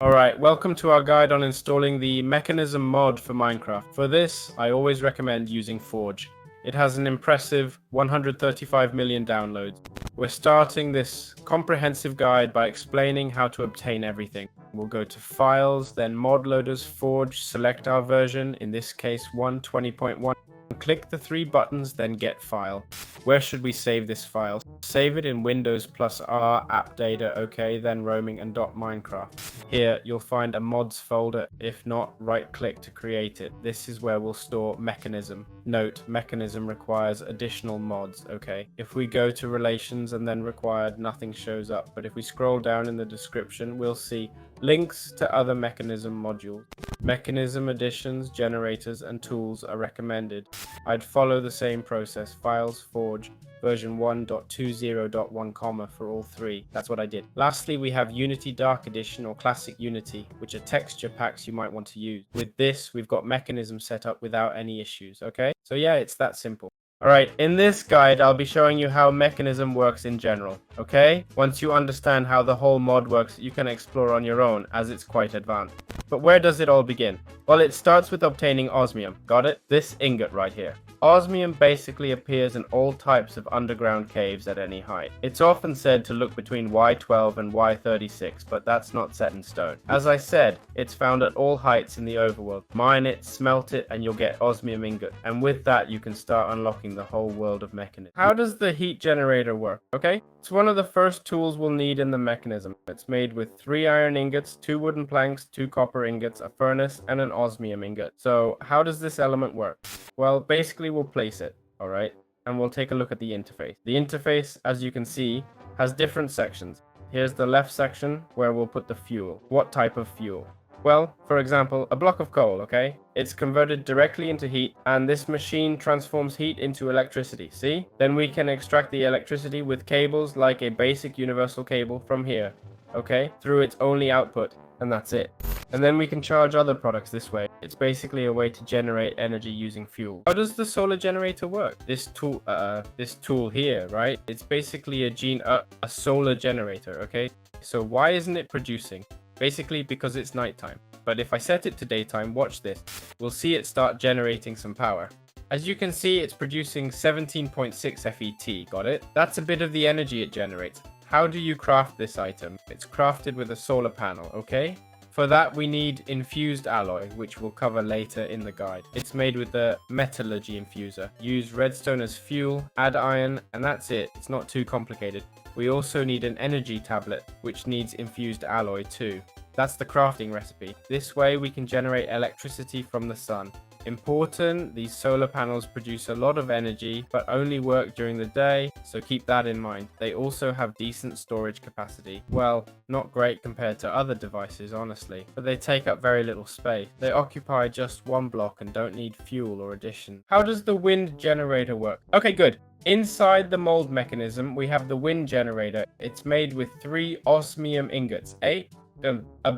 Alright, welcome to our guide on installing the Mekanism mod for Minecraft. For this, I always recommend using Forge. It has an impressive 135 million downloads. We're starting this comprehensive guide by explaining how to obtain everything. We'll go to Files, then Mod Loaders, Forge, select our version, in this case 1.20.1. Click the three buttons, then Get File. Where should we save this file? Save it in Windows plus R, app data, OK, then roaming and .minecraft. Here you'll find a mods folder. If not, right click to create it. This is where we'll store Mekanism. Note, Mekanism requires additional mods, OK? If we go to relations and then required, nothing shows up. But if we scroll down in the description, we'll see links to other Mekanism modules. Mekanism additions, generators, and tools are recommended. I'd follow the same process. Files, Forge, version 1.20.1, for all three. That's what I did. Lastly, we have Unity Dark Edition or Classic Unity, which are texture packs you might want to use. With this, we've got Mekanism set up without any issues, okay? So yeah, it's that simple. Alright, in this guide, I'll be showing you how Mekanism works in general, okay? Once you understand how the whole mod works, you can explore on your own, as it's quite advanced. But where does it all begin? Well, it starts with obtaining osmium. Got it? This ingot right here. Osmium basically appears in all types of underground caves at any height. It's often said to look between Y12 and Y36, but that's not set in stone. As I said, it's found at all heights in the overworld. Mine it, smelt it, and you'll get osmium ingot. And with that, you can start unlocking the whole world of Mekanism. How does the heat generator work? Okay, it's one of the first tools we'll need in the Mekanism. It's made with 3 iron ingots, 2 wooden planks, 2 copper ingots, a furnace, and an osmium ingot. So how does this element work? Well, basically we'll place it, alright, and we'll take a look at the interface. The interface, as you can see, has different sections. Here's the left section where we'll put the fuel. What type of fuel? Well, for example, a block of coal, okay? It's converted directly into heat, and this machine transforms heat into electricity, see? Then we can extract the electricity with cables like a basic universal cable from here, okay? Through its only output, and that's it. And then we can charge other products this way. It's basically a way to generate energy using fuel. How does the solar generator work? This tool here, right? It's basically a solar generator, okay? So why isn't it producing? Basically because it's nighttime. But if I set it to daytime, watch this. We'll see it start generating some power. As you can see, it's producing 17.6 FET, got it? That's a bit of the energy it generates. How do you craft this item? It's crafted with a solar panel, okay? For that, we need infused alloy, which we'll cover later in the guide. It's made with the Metallurgic infuser. Use redstone as fuel, add iron, and that's it. It's not too complicated. We also need an energy tablet, which needs infused alloy too. That's the crafting recipe. This way we can generate electricity from the sun. Important, these solar panels produce a lot of energy, but only work during the day, so keep that in mind. They also have decent storage capacity. Well, not great compared to other devices, honestly, but they take up very little space. They occupy just one block and don't need fuel or addition. How does the wind generator work? Okay, good. Inside the mold mechanism, we have the wind generator. It's made with 3 osmium ingots, a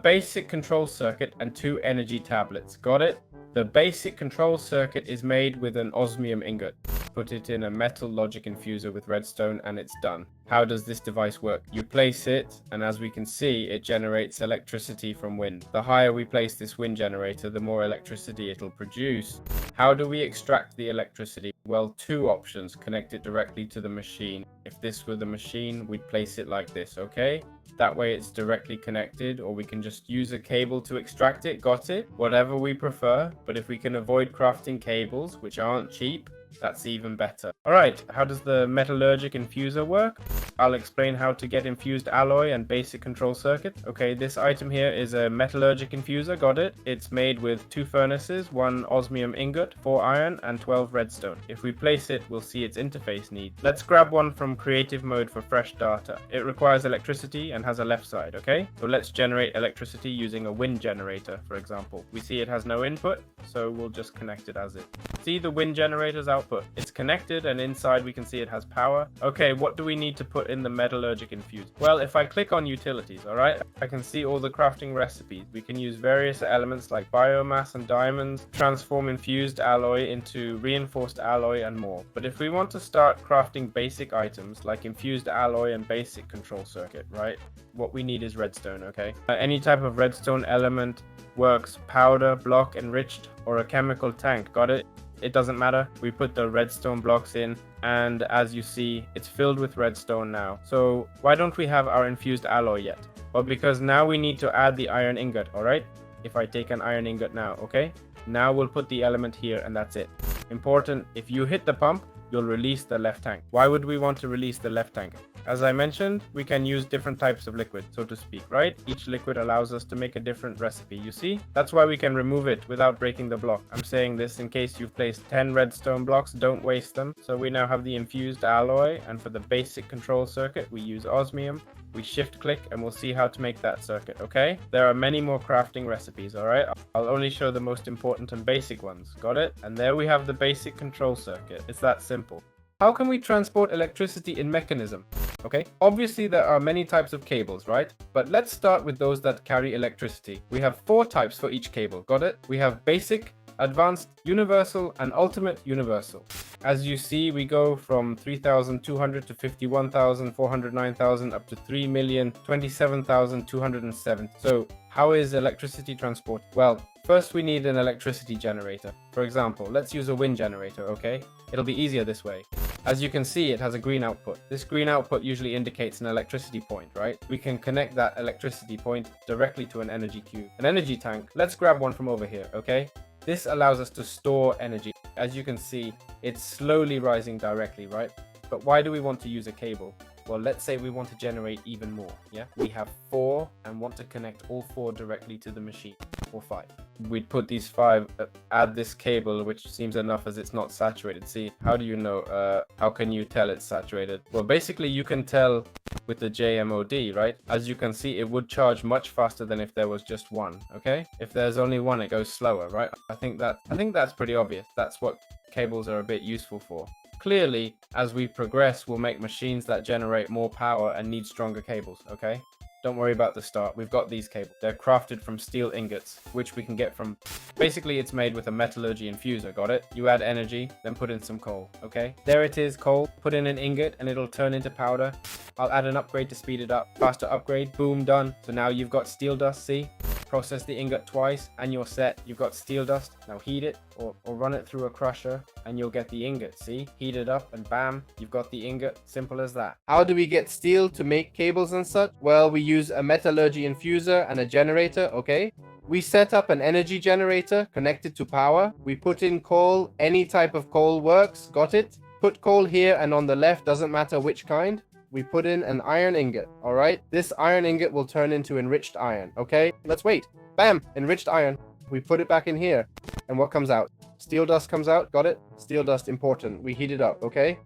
basic control circuit, and 2 energy tablets. Got it? The basic control circuit is made with an osmium ingot. Put it in a Metallurgic infuser with redstone and it's done. How does this device work? You place it, and as we can see, it generates electricity from wind. The higher we place this wind generator, the more electricity it'll produce. How do we extract the electricity? Well, 2 options. Connect it directly to the machine. If this were the machine, we'd place it like this, okay? That way it's directly connected, or we can just use a cable to extract it. Got it? Whatever we prefer, but if we can avoid crafting cables, which aren't cheap, that's even better. Alright, how does the Metallurgic infuser work? I'll explain how to get infused alloy and basic control circuit. Okay, this item here is a Metallurgic infuser, got it? It's made with 2 furnaces, 1 osmium ingot, 4 iron, and 12 redstone. If we place it, we'll see its interface needs. Let's grab one from creative mode for fresh data. It requires electricity and has a left side, okay? So let's generate electricity using a wind generator, for example. We see it has no input, so we'll just connect it as it. See the wind generator's output? output. It's connected, and inside we can see it has power. Okay, what do we need to put in the metallurgic infuser? Well, if I click on utilities, alright, I can see all the crafting recipes. We can use various elements like biomass and diamonds, transform infused alloy into reinforced alloy, and more. But if we want to start crafting basic items like infused alloy and basic control circuit, right, what we need is redstone, okay? Any type of redstone element works, powder, block, enriched, or a chemical tank, got it? It doesn't matter. We put the redstone blocks in, and as you see, it's filled with redstone now. So why don't we have our infused alloy yet? Well, because now we need to add the iron ingot, alright? If I take an iron ingot now, okay? Now we'll put the element here, and that's it. Important, if you hit the pump, you'll release the left tank. Why would we want to release the left tank? As I mentioned, we can use different types of liquid, so to speak, right? Each liquid allows us to make a different recipe, you see? That's why we can remove it without breaking the block. I'm saying this in case you've placed 10 redstone blocks, don't waste them. So we now have the infused alloy, and for the basic control circuit, we use osmium. We shift click and we'll see how to make that circuit, okay? There are many more crafting recipes, alright? I'll only show the most important and basic ones, got it? And there we have the basic control circuit. It's that simple. How can we transport electricity in Mekanism? Okay, obviously there are many types of cables, right? But let's start with those that carry electricity. We have 4 types for each cable, got it? We have basic, advanced, universal, and ultimate universal. As you see, we go from 3,200 to 51,000, 409,000, up to 3,027,207. So how is electricity transported? Well, first we need an electricity generator. For example, let's use a wind generator, okay? It'll be easier this way. As you can see, it has a green output. This green output usually indicates an electricity point, right? We can connect that electricity point directly to an energy cube. An energy tank, let's grab one from over here, okay? This allows us to store energy. As you can see, it's slowly rising directly, right? But why do we want to use a cable? Well, let's say we want to generate even more, yeah? We have 4 and want to connect all 4 directly to the machine, or 5. We'd put these 5, add this cable, which seems enough as it's not saturated. See, how do you know? How can you tell it's saturated? Well, basically you can tell with the JMOD, right? As you can see, it would charge much faster than if there was just one, okay? If there's only one, it goes slower, right? I think that's pretty obvious. That's what cables are a bit useful for. Clearly, as we progress, we'll make machines that generate more power and need stronger cables, okay? Don't worry about the start. We've got these cables. They're crafted from steel ingots, which we can get from... Basically, it's made with a metallurgy infuser, got it? You add energy, then put in some coal, okay? There it is, coal. Put in an ingot, and it'll turn into powder. I'll add an upgrade to speed it up. Faster upgrade, boom, done. So now you've got steel dust, see? Process the ingot twice and you're set. You've got steel dust. Now heat it or run it through a crusher and you'll get the ingot. See? Heat it up and bam, you've got the ingot. Simple as that. How do we get steel to make cables and such? Well, we use a metallurgy infuser and a generator, okay? We set up an energy generator connected to power. We put in coal. Any type of coal works. Got it? Put coal here and on the left, doesn't matter which kind. We put in an iron ingot, all right? This iron ingot will turn into enriched iron, okay? Let's wait. Bam, enriched iron. We put it back in here. And what comes out? Steel dust comes out, got it? Steel dust, important. We heat it up, okay?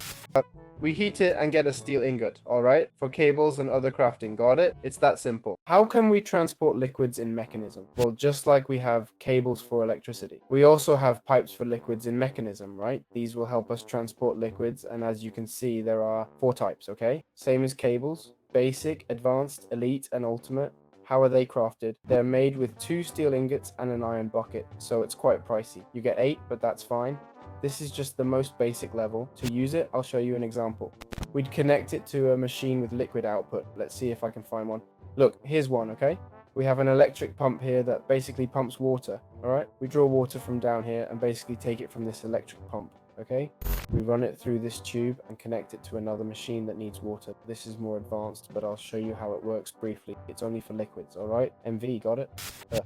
We heat it and get a steel ingot, all right? For cables and other crafting, got it? It's that simple. How can we transport liquids in Mekanism? Well, just like we have cables for electricity, we also have pipes for liquids in Mekanism, right? These will help us transport liquids, and as you can see, there are 4 types, okay? Same as cables, basic, advanced, elite, and ultimate. How are they crafted? They're made with 2 steel ingots and an iron bucket, so it's quite pricey. You get 8, but that's fine. This is just the most basic level. To use it, I'll show you an example. We'd connect it to a machine with liquid output. Let's see if I can find one. Look, here's one, okay? We have an electric pump here that basically pumps water, all right? We draw water from down here and basically take it from this electric pump, okay? We run it through this tube and connect it to another machine that needs water. This is more advanced, but I'll show you how it works briefly. It's only for liquids, all right? MV, got it?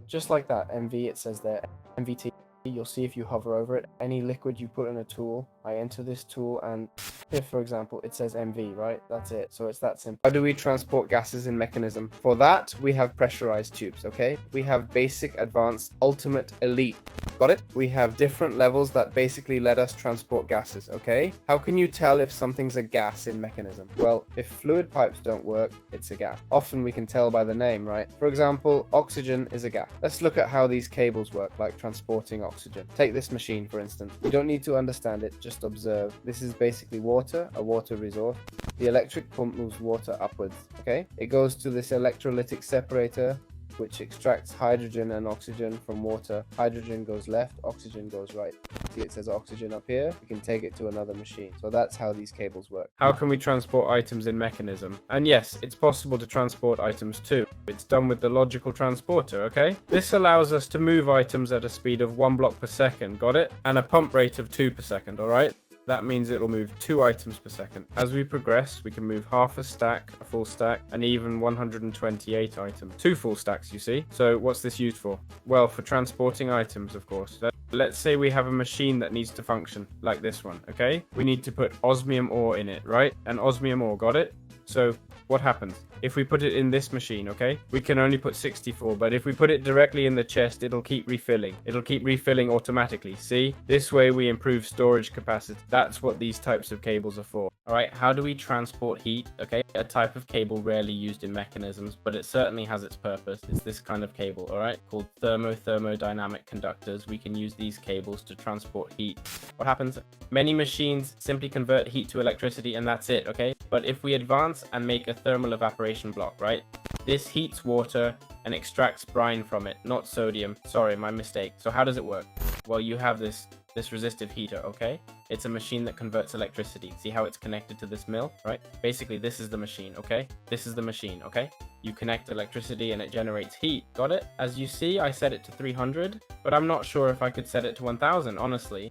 Just like that, MV, it says there, MVT. You'll see if you hover over it, any liquid you put in a tool, I enter this tool and here, for example, it says MV, right? That's it. So it's that simple. How do we transport gases in Mekanism? For that, we have pressurized tubes, okay? We have basic, advanced, ultimate, elite. Got it? We have different levels that basically let us transport gases, okay? How can you tell if something's a gas in Mekanism? Well, if fluid pipes don't work, it's a gas. Often we can tell by the name, right? For example, oxygen is a gas. Let's look at how these cables work, like transporting oxygen. Take this machine, for instance. You don't need to understand it, just observe. This is basically water, a water resource. The electric pump moves water upwards, okay? It goes to this electrolytic separator, which extracts hydrogen and oxygen from water. Hydrogen goes left, oxygen goes right. See, it says oxygen up here. We can take it to another machine. So that's how these cables work. How can we transport items in Mekanism? And yes, it's possible to transport items too. It's done with the logical transporter, okay? This allows us to move items at a speed of 1 block per second, got it? And a pump rate of 2 per second, alright? That means it'll move 2 items per second. As we progress, we can move half a stack, a full stack, and even 128 items. 2 full stacks, you see? So what's this used for? Well, for transporting items, of course. Let's say we have a machine that needs to function, like this one, okay? We need to put osmium ore in it, right? And osmium ore, got it? So what happens? If we put it in this machine, okay, we can only put 64, but if we put it directly in the chest, it'll keep refilling. It'll keep refilling automatically, see? This way we improve storage capacity. That's what these types of cables are for. All right, how do we transport heat? Okay, a type of cable rarely used in mechanisms, but it certainly has its purpose. It's this kind of cable, all right, called thermodynamic conductors. We can use these cables to transport heat. What happens? Many machines simply convert heat to electricity and that's it, okay? But if we advance and make a thermal evaporation block, right? This heats water and extracts brine from it, not sodium. Sorry, my mistake. So how does it work? Well, you have this resistive heater, okay? It's a machine that converts electricity. See how it's connected to this mill, right? Basically, this is the machine, okay? This is the machine, okay? You connect electricity and it generates heat. Got it? As you see, I set it to 300, but I'm not sure if I could set it to 1000, honestly.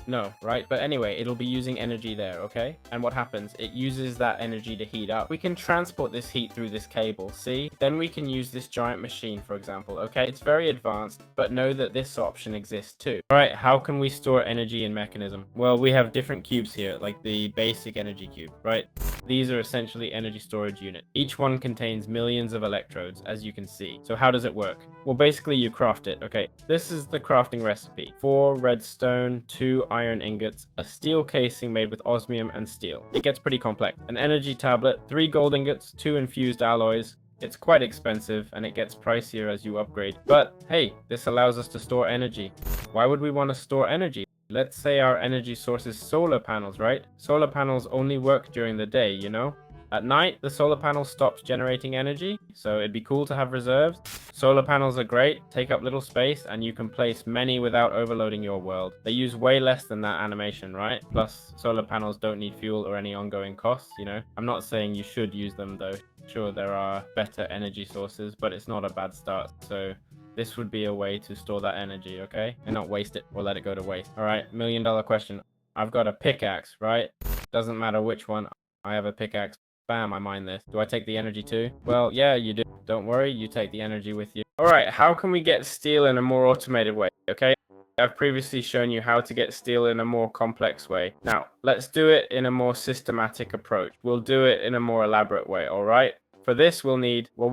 No, right? But anyway, it'll be using energy there, okay? And what happens? It uses that energy to heat up. We can transport this heat through this cable, see? Then we can use this giant machine, for example, okay? It's very advanced, but know that this option exists too. All right, how can we store energy in Mekanism? Well, we have different cubes here, like the basic energy cube, right? These are essentially energy storage units. Each one contains millions of electrodes, as you can see. So how does it work? Well, basically you craft it, okay? This is the crafting recipe. 4 redstone, 2 iron ingots, a steel casing made with osmium and steel. It gets pretty complex. An energy tablet, 3 gold ingots, 2 infused alloys. It's quite expensive and it gets pricier as you upgrade. But hey, this allows us to store energy. Why would we want to store energy? Let's say our energy source is solar panels, right? Solar panels only work during the day, you know? At night, the solar panel stops generating energy, so it'd be cool to have reserves. Solar panels are great, take up little space, and you can place many without overloading your world. They use way less than that animation, right? Plus, solar panels don't need fuel or any ongoing costs, you know? I'm not saying you should use them though. Sure, there are better energy sources, but it's not a bad start, so this would be a way to store that energy, okay? And not waste it or let it go to waste. All right, $1 million question. I've got a pickaxe, right? Doesn't matter which one. I have a pickaxe. Bam, I mine this. Do I take the energy too? Well, yeah, you do. Don't worry, you take the energy with you. All right, how can we get steel in a more automated way, okay? I've previously shown you how to get steel in a more complex way. Now, let's do it in a more systematic approach. We'll do it in a more elaborate way, all right? For this, we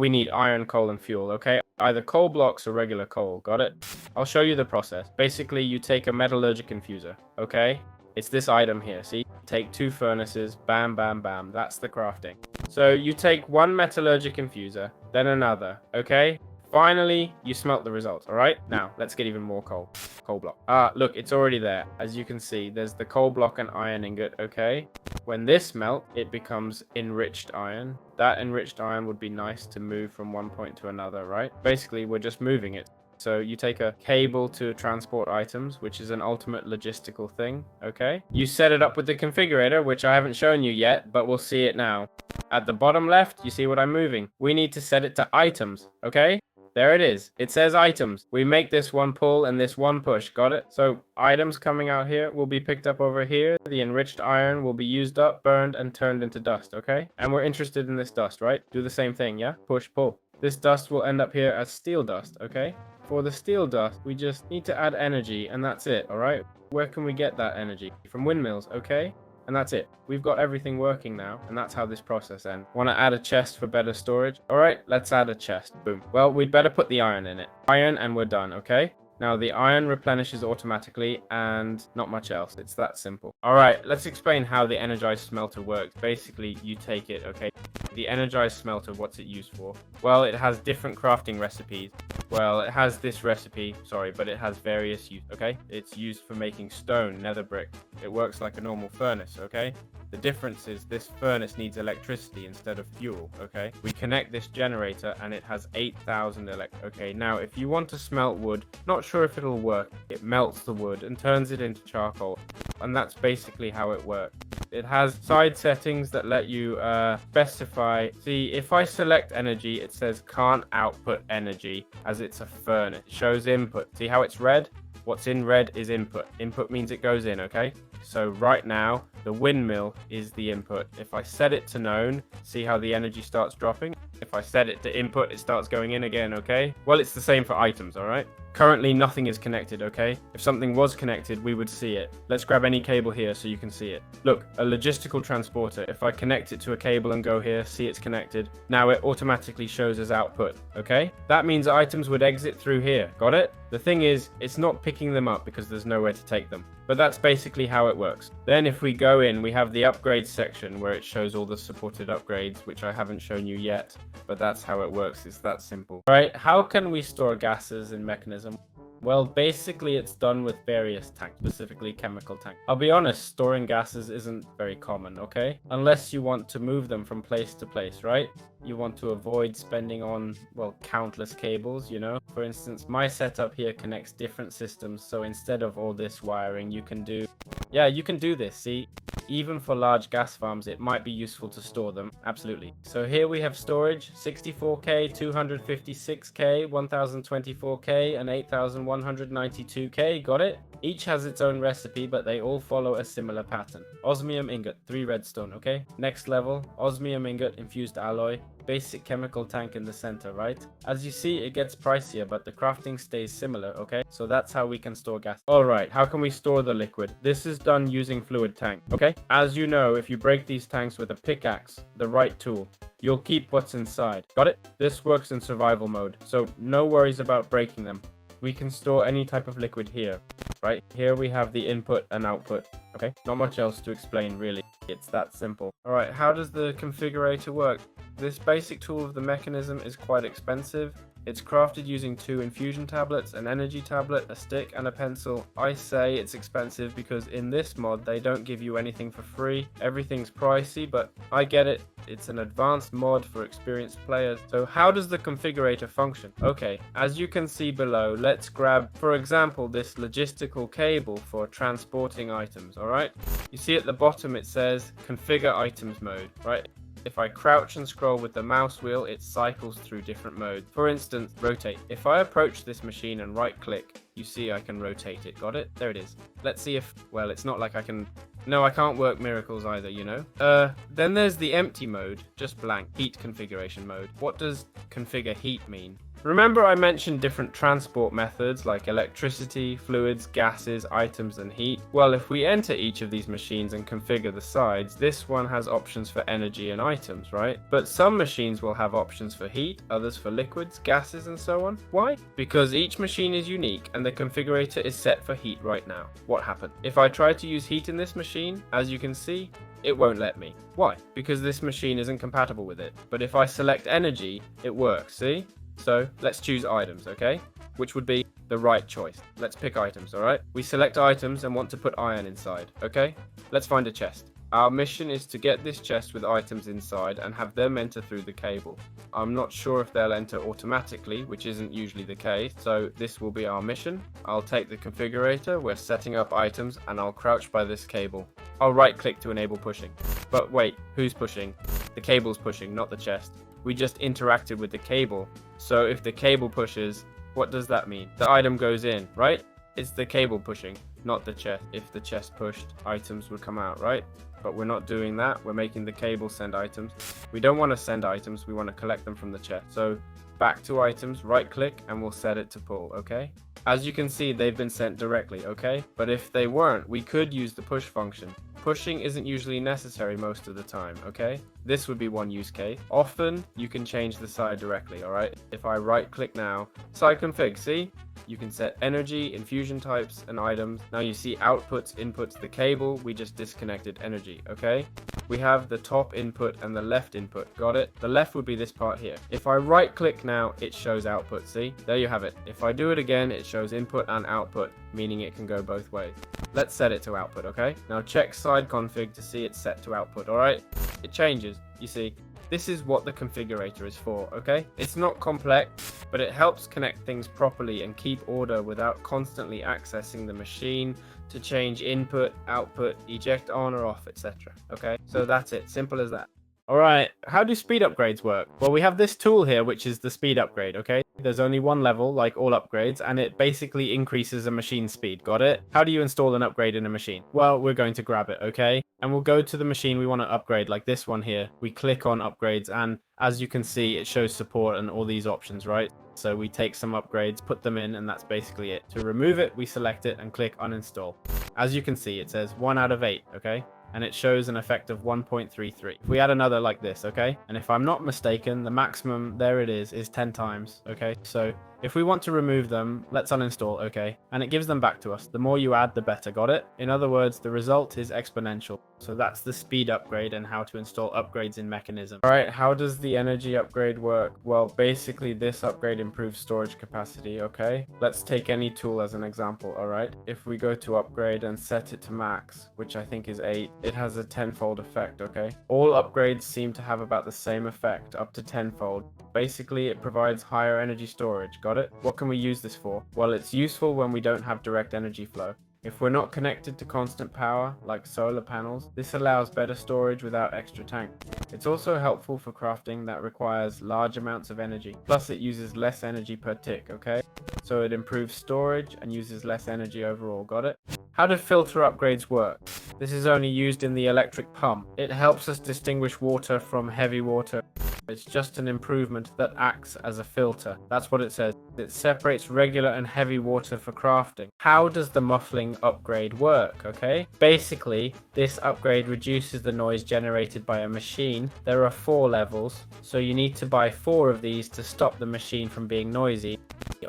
need iron, coal, and fuel, okay? Either coal blocks or regular coal, got it? I'll show you the process. Basically, you take a metallurgic infuser, okay? It's this item here, see? Take 2 furnaces, bam, bam, bam. That's the crafting. So you take 1 metallurgic infuser, then another, okay? Finally, you smelt the results, all right? Now, let's get even more coal. Coal block. Look, it's already there. As you can see, there's the coal block and iron ingot, okay? When this melts, it becomes enriched iron. That enriched iron would be nice to move from one point to another, right? Basically, we're just moving it. So you take a cable to transport items, which is an ultimate logistical thing, okay? You set it up with the configurator, which I haven't shown you yet, but we'll see it now. At the bottom left, you see what I'm moving. We need to set it to items, okay? There it is. It says items. We make this one pull and this one push. Got it? So items coming out here will be picked up over here. The enriched iron will be used up, burned, and turned into dust, okay? And we're interested in this dust, right? Do the same thing, yeah? Push, pull. This dust will end up here as steel dust, okay? For the steel dust, we just need to add energy and that's it, all right? Where can we get that energy? From windmills, okay? And that's it. We've got everything working now, and that's how this process ends. Want to add a chest for better storage? All right, let's add a chest. Boom. Well, we'd better put the iron in it. Iron, and we're done, okay? Now the iron replenishes automatically and not much else. It's that simple. All right, let's explain how the energized smelter works. Basically, you take it, okay? The energized smelter, what's it used for? Well, it has different crafting recipes. Well, it has this recipe, sorry, but it has various use, okay? It's used for making stone, nether brick. It works like a normal furnace, okay? The difference is this furnace needs electricity instead of fuel, okay? We connect this generator and it has 8,000 okay? Now, if you want to smelt wood, not sure if it'll work. It melts the wood and turns it into charcoal. And that's basically how it works. It has side settings that let you specify. See, if I select energy, it says can't output energy as it's a furnace. It shows input. See how it's red? What's in red is input. Input means it goes in, okay? So right now, the windmill is the input. If I set it to known, see how the energy starts dropping? If I set it to input, it starts going in again, okay? Well, it's the same for items, all right? Currently, nothing is connected, okay? If something was connected, we would see it. Let's grab any cable here so you can see it. Look, a logistical transporter. If I connect it to a cable and go here, see it's connected. Now it automatically shows as output, okay? That means items would exit through here. Got it? The thing is, it's not picking them up because there's nowhere to take them. But that's basically how it works. Then if we go in, we have the upgrades section where it shows all the supported upgrades, which I haven't shown you yet. But that's how it works. It's that simple. All right, how can we store gases in Mekanism? Well, basically it's done with various tanks, specifically chemical tanks. I'll be honest, storing gases isn't very common, okay? Unless you want to move them from place to place, right? You want to avoid spending on, well, countless cables, you know? For instance, my setup here connects different systems, so instead of all this wiring, you can do this, see? Even for large gas farms, it might be useful to store them. Absolutely. So here we have storage, 64K, 256K, 1024K, and 8192K. Got it? Each has its own recipe, but they all follow a similar pattern. Osmium ingot, 3 redstone, okay? Next level, osmium ingot, infused alloy, basic chemical tank in the center, right? As you see, it gets pricier, but the crafting stays similar, okay? So that's how we can store gas. All right, how can we store the liquid? This is done using fluid tank, okay? As you know, if you break these tanks with a pickaxe, the right tool, you'll keep what's inside. Got it? This works in survival mode, so no worries about breaking them. We can store any type of liquid here, right? Here we have the input and output, okay? Not much else to explain, really. It's that simple. All right, how does the configurator work? This basic tool of the Mekanism is quite expensive. It's crafted using 2 infusion tablets, an energy tablet, a stick, and a pencil. I say it's expensive because in this mod, they don't give you anything for free. Everything's pricey, but I get it. It's an advanced mod for experienced players. So how does the configurator function? Okay, as you can see below, let's grab, for example, this logistical cable for transporting items, all right? You see at the bottom it says configure items mode, right? If I crouch and scroll with the mouse wheel, it cycles through different modes. For instance, rotate. If I approach this machine and right click, you see I can rotate it. Got it? There it is. Let's see if, well, it's not like I can, no, I can't work miracles either, you know? Then there's the empty mode, just blank, heat configuration mode. What does configure heat mean? Remember I mentioned different transport methods like electricity, fluids, gases, items, and heat? Well, if we enter each of these machines and configure the sides, this one has options for energy and items, right? But some machines will have options for heat, others for liquids, gases, and so on. Why? Because each machine is unique and the configurator is set for heat right now. What happened? If I try to use heat in this machine, as you can see, it won't let me. Why? Because this machine isn't compatible with it. But if I select energy, it works, see? So let's choose items, okay? Which would be the right choice. Let's pick items, all right? We select items and want to put iron inside, okay? Let's find a chest. Our mission is to get this chest with items inside and have them enter through the cable. I'm not sure if they'll enter automatically, which isn't usually the case, so this will be our mission. I'll take the configurator, we're setting up items, and I'll crouch by this cable. I'll right click to enable pushing. But wait, who's pushing? The cable's pushing, not the chest. We just interacted with the cable. So if the cable pushes, what does that mean? The item goes in, right? It's the cable pushing, not the chest. If the chest pushed, items would come out, right? But we're not doing that. We're making the cable send items. We don't want to send items. We want to collect them from the chest. So back to items, right click, and we'll set it to pull, okay? As you can see, they've been sent directly, okay? But if they weren't, we could use the push function. pushing isn't usually necessary most of the time, okay? This would be one use case. Often, you can change the side directly, alright? If I right click now, side config, see? You can set energy, infusion types, and items. Now you see outputs, inputs, the cable, we just disconnected energy, okay? We have the top input and the left input, got it? The left would be this part here. If I right click now, it shows output, see? There you have it. If I do it again, it shows input and output, meaning it can go both ways. Let's set it to output, okay? Now check side config to see it's set to output, alright? It changes, you see. This is what the configurator is for, okay? It's not complex, but it helps connect things properly and keep order without constantly accessing the machine to change input, output, eject on or off, etc. Okay, so that's it, simple as that. Alright, how do speed upgrades work? Well, we have this tool here, which is the speed upgrade, okay? There's only one level, like all upgrades, and it basically increases a machine's speed, got it? How do you install an upgrade in a machine? Well, we're going to grab it, okay? And we'll go to the machine we want to upgrade, like this one here. We click on upgrades, and as you can see, it shows support and all these options, right? So we take some upgrades, put them in, and that's basically it. To remove it, we select it and click uninstall. As you can see, it says 1 out of 8, okay? And it shows an effect of 1.33. If we add another like this, okay? And if I'm not mistaken, the maximum, there it is 10 times, okay? So if we want to remove them, let's uninstall, okay? And it gives them back to us. The more you add, the better, got it? In other words, the result is exponential. So that's the speed upgrade and how to install upgrades in Mekanism. All right, how does the energy upgrade work? Well, basically this upgrade improves storage capacity, okay? Let's take any tool as an example, all right? If we go to upgrade and set it to max, which I think is 8, it has a 10-fold effect, okay? All upgrades seem to have about the same effect, up to 10-fold. Basically, it provides higher energy storage, got it? What can we use this for? Well, it's useful when we don't have direct energy flow. If we're not connected to constant power, like solar panels, this allows better storage without extra tank. It's also helpful for crafting that requires large amounts of energy. Plus, it uses less energy per tick, okay? So it improves storage and uses less energy overall, got it? How do filter upgrades work? This is only used in the electric pump. It helps us distinguish water from heavy water. It's just an improvement that acts as a filter. That's what it says. It separates regular and heavy water for crafting. How does the muffling upgrade work, okay? Basically, this upgrade reduces the noise generated by a machine. There are 4 levels, so you need to buy 4 of these to stop the machine from being noisy.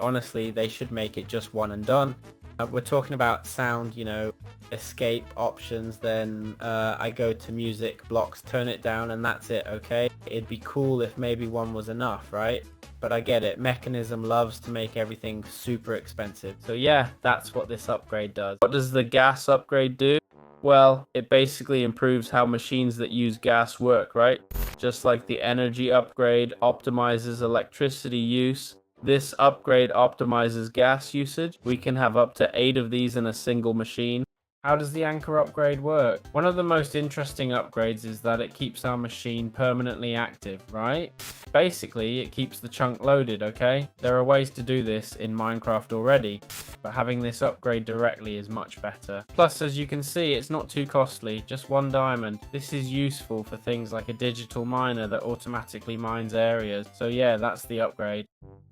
Honestly, they should make it just one and done. We're talking about sound, you know, escape options, then I go to music, blocks, turn it down, and that's it, okay? It'd be cool if maybe one was enough, right? But I get it, Mekanism loves to make everything super expensive. So yeah, that's what this upgrade does. What does the gas upgrade do? Well, it basically improves how machines that use gas work, right? Just like the energy upgrade optimizes electricity use, this upgrade optimizes gas usage. We can have up to 8 of these in a single machine. How does the anchor upgrade work? One of the most interesting upgrades is that it keeps our machine permanently active, right? Basically, it keeps the chunk loaded, okay? There are ways to do this in Minecraft already, but having this upgrade directly is much better. Plus, as you can see, it's not too costly, just 1 diamond. This is useful for things like a digital miner that automatically mines areas. So yeah, that's the upgrade.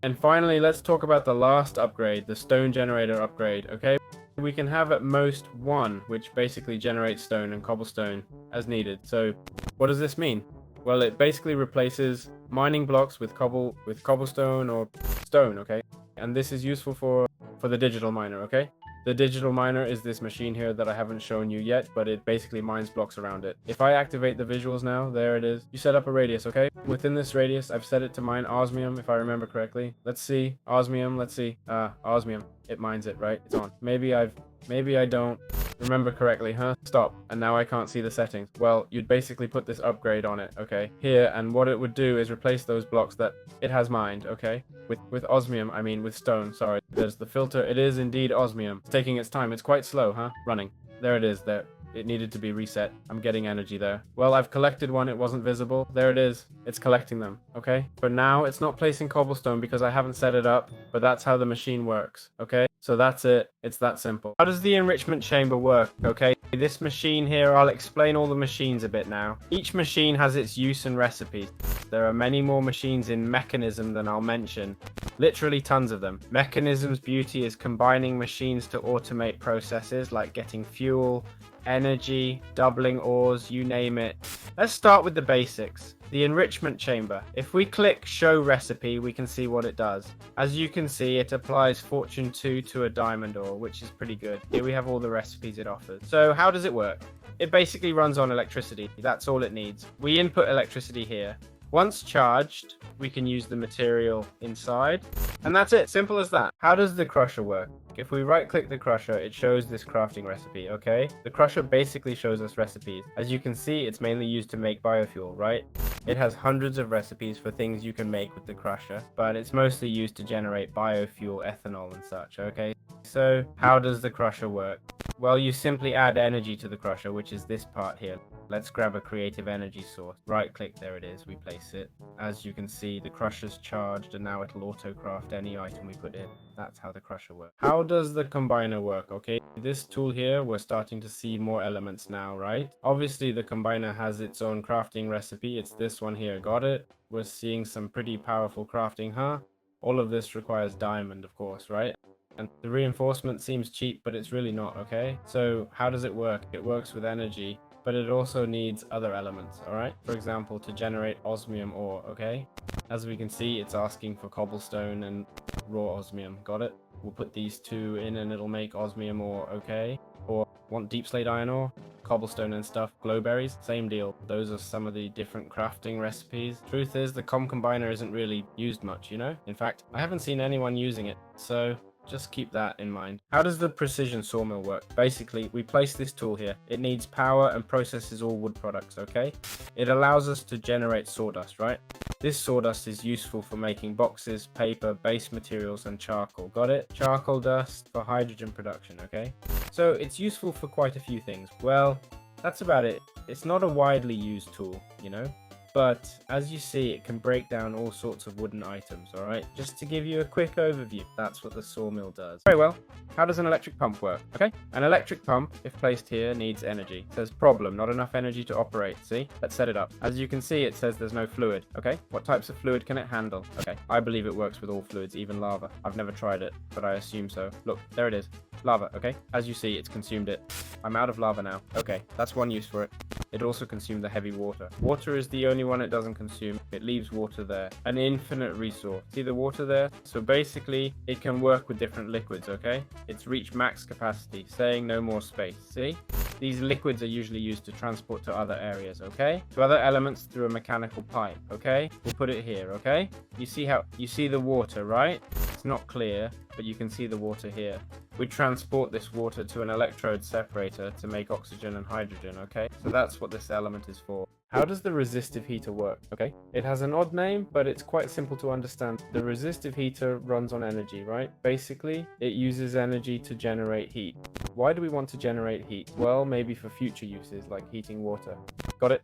And finally, let's talk about the last upgrade, the stone generator upgrade, okay? We can have at most 1, which basically generates stone and cobblestone as needed. So what does this mean? Well, it basically replaces mining blocks with cobblestone or stone, okay? And this is useful for the digital miner, okay? The digital miner is this machine here that I haven't shown you yet, but it basically mines blocks around it. If I activate the visuals now, there it is. You set up a radius, okay? Within this radius, I've set it to mine osmium, if I remember correctly. Let's see, osmium, let's see. Osmium, it mines it, right? It's on. Maybe I don't remember correctly, huh? Stop. And now I can't see the settings. Well, you'd basically put this upgrade on it, okay? Here, and what it would do is replace those blocks that it has mined, okay? With osmium, I mean with stone, sorry. There's the filter. It is indeed osmium. It's taking its time. It's quite slow, huh? Running. There it is, there. It needed to be reset. I'm getting energy there. Well, I've collected one. It wasn't visible. There it is. It's collecting them, okay? For now, it's not placing cobblestone because I haven't set it up, but that's how the machine works, okay? So that's it. It's that simple. How does the enrichment chamber work, okay? This machine here, I'll explain all the machines a bit now. Each machine has its use and recipes. There are many more machines in Mekanism than I'll mention. Literally tons of them. Mekanism's beauty is combining machines to automate processes like getting fuel, energy, doubling ores, you name it. Let's start with the basics. The enrichment chamber. If we click show recipe, we can see what it does. As you can see, it applies fortune 2 to a diamond ore, which is pretty good. Here we have all the recipes it offers. So how does it work? It basically runs on electricity. That's all it needs. We input electricity here. Once charged, we can use the material inside, and that's it. Simple as that. How does the crusher work? If we right click the crusher, it shows this crafting recipe, okay? The crusher basically shows us recipes. As you can see, it's mainly used to make biofuel, right? It has hundreds of recipes for things you can make with the crusher, but it's mostly used to generate biofuel, ethanol and such, okay? So how does the crusher work? Well, you simply add energy to the crusher, which is this part here. Let's grab a creative energy source. Right click, there it is, we place it. As you can see, the crusher's charged and now it'll auto craft any item we put in. That's how the crusher works. How does the combiner work? Okay, this tool here, we're starting to see more elements now, right? Obviously the combiner has its own crafting recipe. It's this one here, got it? We're seeing some pretty powerful crafting, huh? All of this requires diamond, of course, right? And the reinforcement seems cheap, but it's really not, okay? So how does it work? It works with energy, but it also needs other elements, all right? For example, to generate osmium ore, okay? As we can see, it's asking for cobblestone and raw osmium, got it? We'll put these two in and it'll make osmium ore, okay? Or want deep slate iron ore, cobblestone and stuff, glowberries, same deal. Those are some of the different crafting recipes. Truth is, the combiner isn't really used much, you know? In fact, I haven't seen anyone using it, so just keep that in mind. How does the precision sawmill work? Basically, we place this tool here. It needs power and processes all wood products, okay? It allows us to generate sawdust, right? This sawdust is useful for making boxes, paper, base materials, and charcoal. Got it? Charcoal dust for hydrogen production, okay? So it's useful for quite a few things. Well, that's about it. It's not a widely used tool, you know? But as you see, it can break down all sorts of wooden items, alright? Just to give you a quick overview, that's what the sawmill does. Very well, how does an electric pump work? Okay, an electric pump, if placed here, needs energy. It says problem, not enough energy to operate, see? Let's set it up. As you can see, it says there's no fluid, okay? What types of fluid can it handle? Okay, I believe it works with all fluids, even lava. I've never tried it, but I assume so. Look, there it is. Lava, okay? As you see, it's consumed it. I'm out of lava now. Okay, that's one use for it. It also consumed the heavy water. Water is the only one it doesn't consume. It leaves water there. An infinite resource. See the water there? So basically, it can work with different liquids, okay? It's reached max capacity, saying no more space. See? These liquids are usually used to transport to other areas, okay? To other elements through a mechanical pipe, okay? We'll put it here, okay? You see the water, right? It's not clear, but you can see the water here. We transport this water to an electrode separator to make oxygen and hydrogen, okay? So that's what this element is for. How does the resistive heater work? Okay, it has an odd name, but it's quite simple to understand. The resistive heater runs on energy, right? Basically, it uses energy to generate heat. Why do we want to generate heat? Well, maybe for future uses, like heating water. Got it?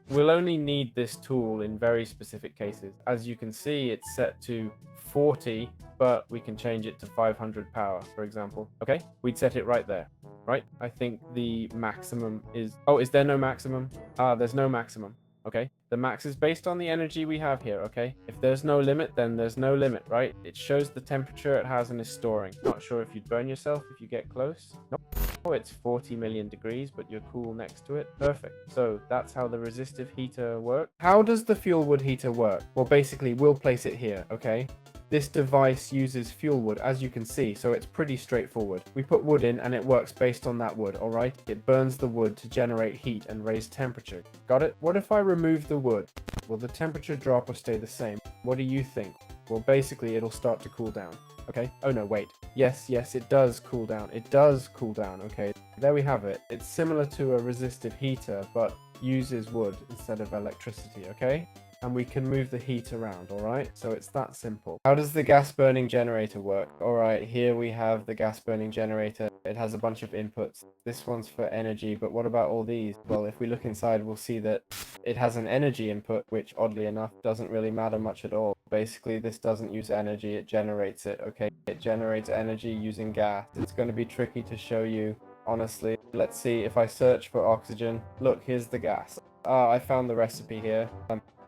We'll only need this tool in very specific cases. As you can see, it's set to 40, but we can change it to 500 power, for example. Okay, we'd set it right there, right? I think the maximum is... Oh, is there no maximum? There's no maximum. Okay, the max is based on the energy we have here, okay? If there's no limit, then there's no limit, right? It shows the temperature it has and is storing. Not sure if you'd burn yourself if you get close. Nope. Oh, it's 40 million degrees, but you're cool next to it. Perfect. So that's how the resistive heater works. How does the fuel wood heater work? Well, basically, we'll place it here, okay? This device uses fuel wood, as you can see, so it's pretty straightforward. We put wood in and it works based on that wood, alright? It burns the wood to generate heat and raise temperature. Got it? What if I remove the wood? Will the temperature drop or stay the same? What do you think? Well, basically, it'll start to cool down. Okay? Oh no, wait. Yes, it does cool down. It does cool down, okay? There we have it. It's similar to a resistive heater, but uses wood instead of electricity, okay? And we can move the heat around, alright? So it's that simple. How does the gas burning generator work? Alright, here we have the gas burning generator. It has a bunch of inputs. This one's for energy, but what about all these? Well, if we look inside, we'll see that it has an energy input, which oddly enough doesn't really matter much at all. Basically, this doesn't use energy, it generates it, okay? It generates energy using gas. It's going to be tricky to show you, honestly. Let's see if I search for oxygen. Look, here's the gas. I found the recipe here.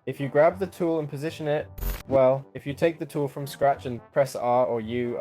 If you grab the tool and position it, well, if you take the tool from scratch and press R or U,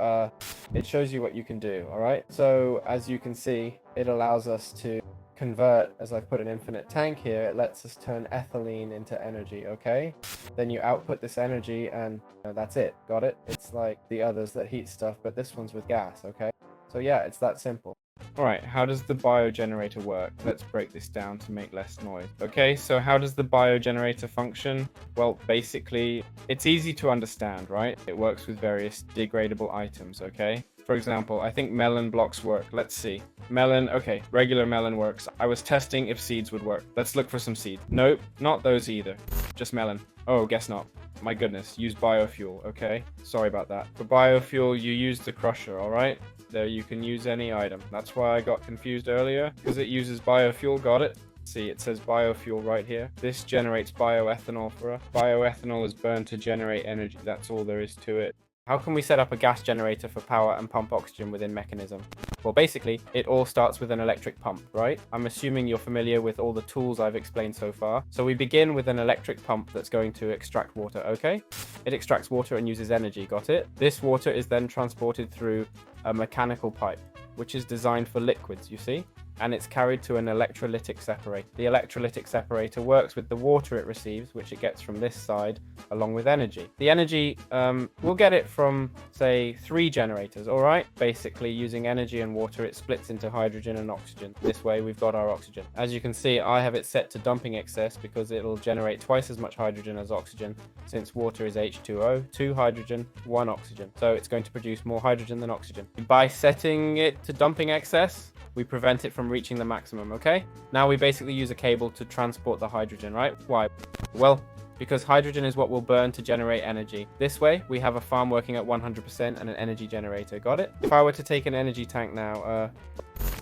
it shows you what you can do, all right? So as you can see, it allows us to convert, as I've put an infinite tank here, it lets us turn ethylene into energy, okay? Then you output this energy and that's it, got it? It's like the others that heat stuff, but this one's with gas, okay? So yeah, it's that simple. Alright, how does the biogenerator work? Let's break this down to make less noise. Okay, so how does the biogenerator function? Well, basically, it's easy to understand, right? It works with various degradable items, okay? For example, I think melon blocks work. Let's see. Melon, okay, regular melon works. I was testing if seeds would work. Let's look for some seeds. Nope, not those either. Just melon. Oh, guess not. My goodness, use biofuel, okay? Sorry about that. For biofuel, you use the crusher, alright? There you can use any item. That's why I got confused earlier, because it uses biofuel, got it? See, it says biofuel right here. This generates bioethanol for us. Bioethanol is burned to generate energy. That's all there is to it. How can we set up a gas generator for power and pump oxygen within Mekanism? Well, basically, it all starts with an electric pump, right? I'm assuming you're familiar with all the tools I've explained so far. So we begin with an electric pump that's going to extract water, okay? It extracts water and uses energy, got it? This water is then transported through a mechanical pipe, which is designed for liquids, you see? And it's carried to an electrolytic separator. The electrolytic separator works with the water it receives, which it gets from this side, along with energy. The energy, we'll get it from, say, 3 generators, all right? Basically, using energy and water, it splits into hydrogen and oxygen. This way, we've got our oxygen. As you can see, I have it set to dumping excess because it'll generate twice as much hydrogen as oxygen, since water is H2O, 2 hydrogen, 1 oxygen. So it's going to produce more hydrogen than oxygen. By setting it to dumping excess, we prevent it from reaching the maximum, okay? Now we basically use a cable to transport the hydrogen, right? Why? Well, because hydrogen is what will burn to generate energy. This way, we have a farm working at 100% and an energy generator, got it? If I were to take an energy tank now,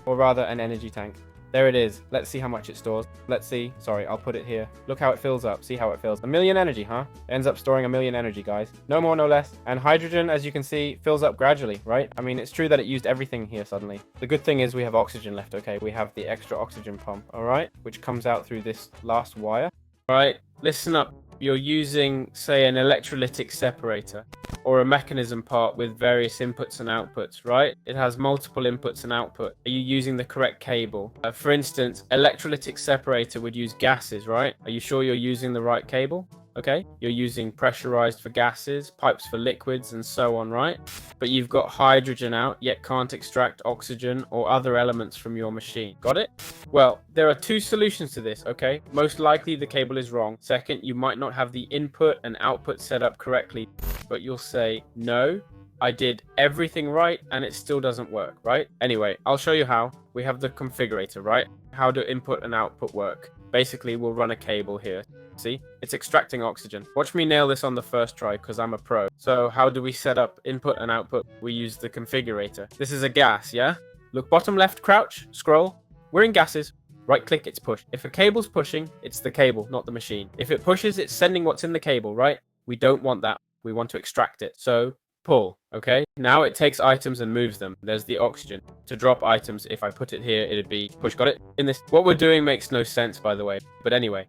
or rather an energy tank, there it is. Let's see how much it stores. Let's see. Sorry, I'll put it here. Look how it fills up. See how it fills. 1 million energy, huh? It ends up storing 1 million energy, guys. No more, no less. And hydrogen, as you can see, fills up gradually, right? I mean, it's true that it used everything here suddenly. The good thing is we have oxygen left, okay? We have the extra oxygen pump, all right? Which comes out through this last wire. All right, listen up. You're using, say, an electrolytic separator or a Mekanism part with various inputs and outputs, right? It has multiple inputs and output. Are you using the correct cable? For instance, electrolytic separator would use gases, right? Are you sure you're using the right cable? Okay, you're using pressurized for gases, pipes for liquids, and so on, right? But you've got hydrogen out, yet can't extract oxygen or other elements from your machine. Got it? Well, there are 2 solutions to this, okay? Most likely the cable is wrong. Second, you might not have the input and output set up correctly, but you'll say, no, I did everything right and it still doesn't work, right? Anyway, I'll show you how. We have the configurator, right? How do input and output work? Basically, we'll run a cable here. See, it's extracting oxygen. Watch me nail this on the first try because I'm a pro. So how do we set up input and output? We use the configurator. This is a gas, yeah? Look, bottom left, crouch, scroll. We're in gases. Right click, it's push. If a cable's pushing, it's the cable, not the machine. If it pushes, it's sending what's in the cable, right? We don't want that. We want to extract it. So pull, okay? Now it takes items and moves them. There's the oxygen. To drop items, if I put it here, it'd be push. Got it? In this, what we're doing makes no sense, by the way. But anyway,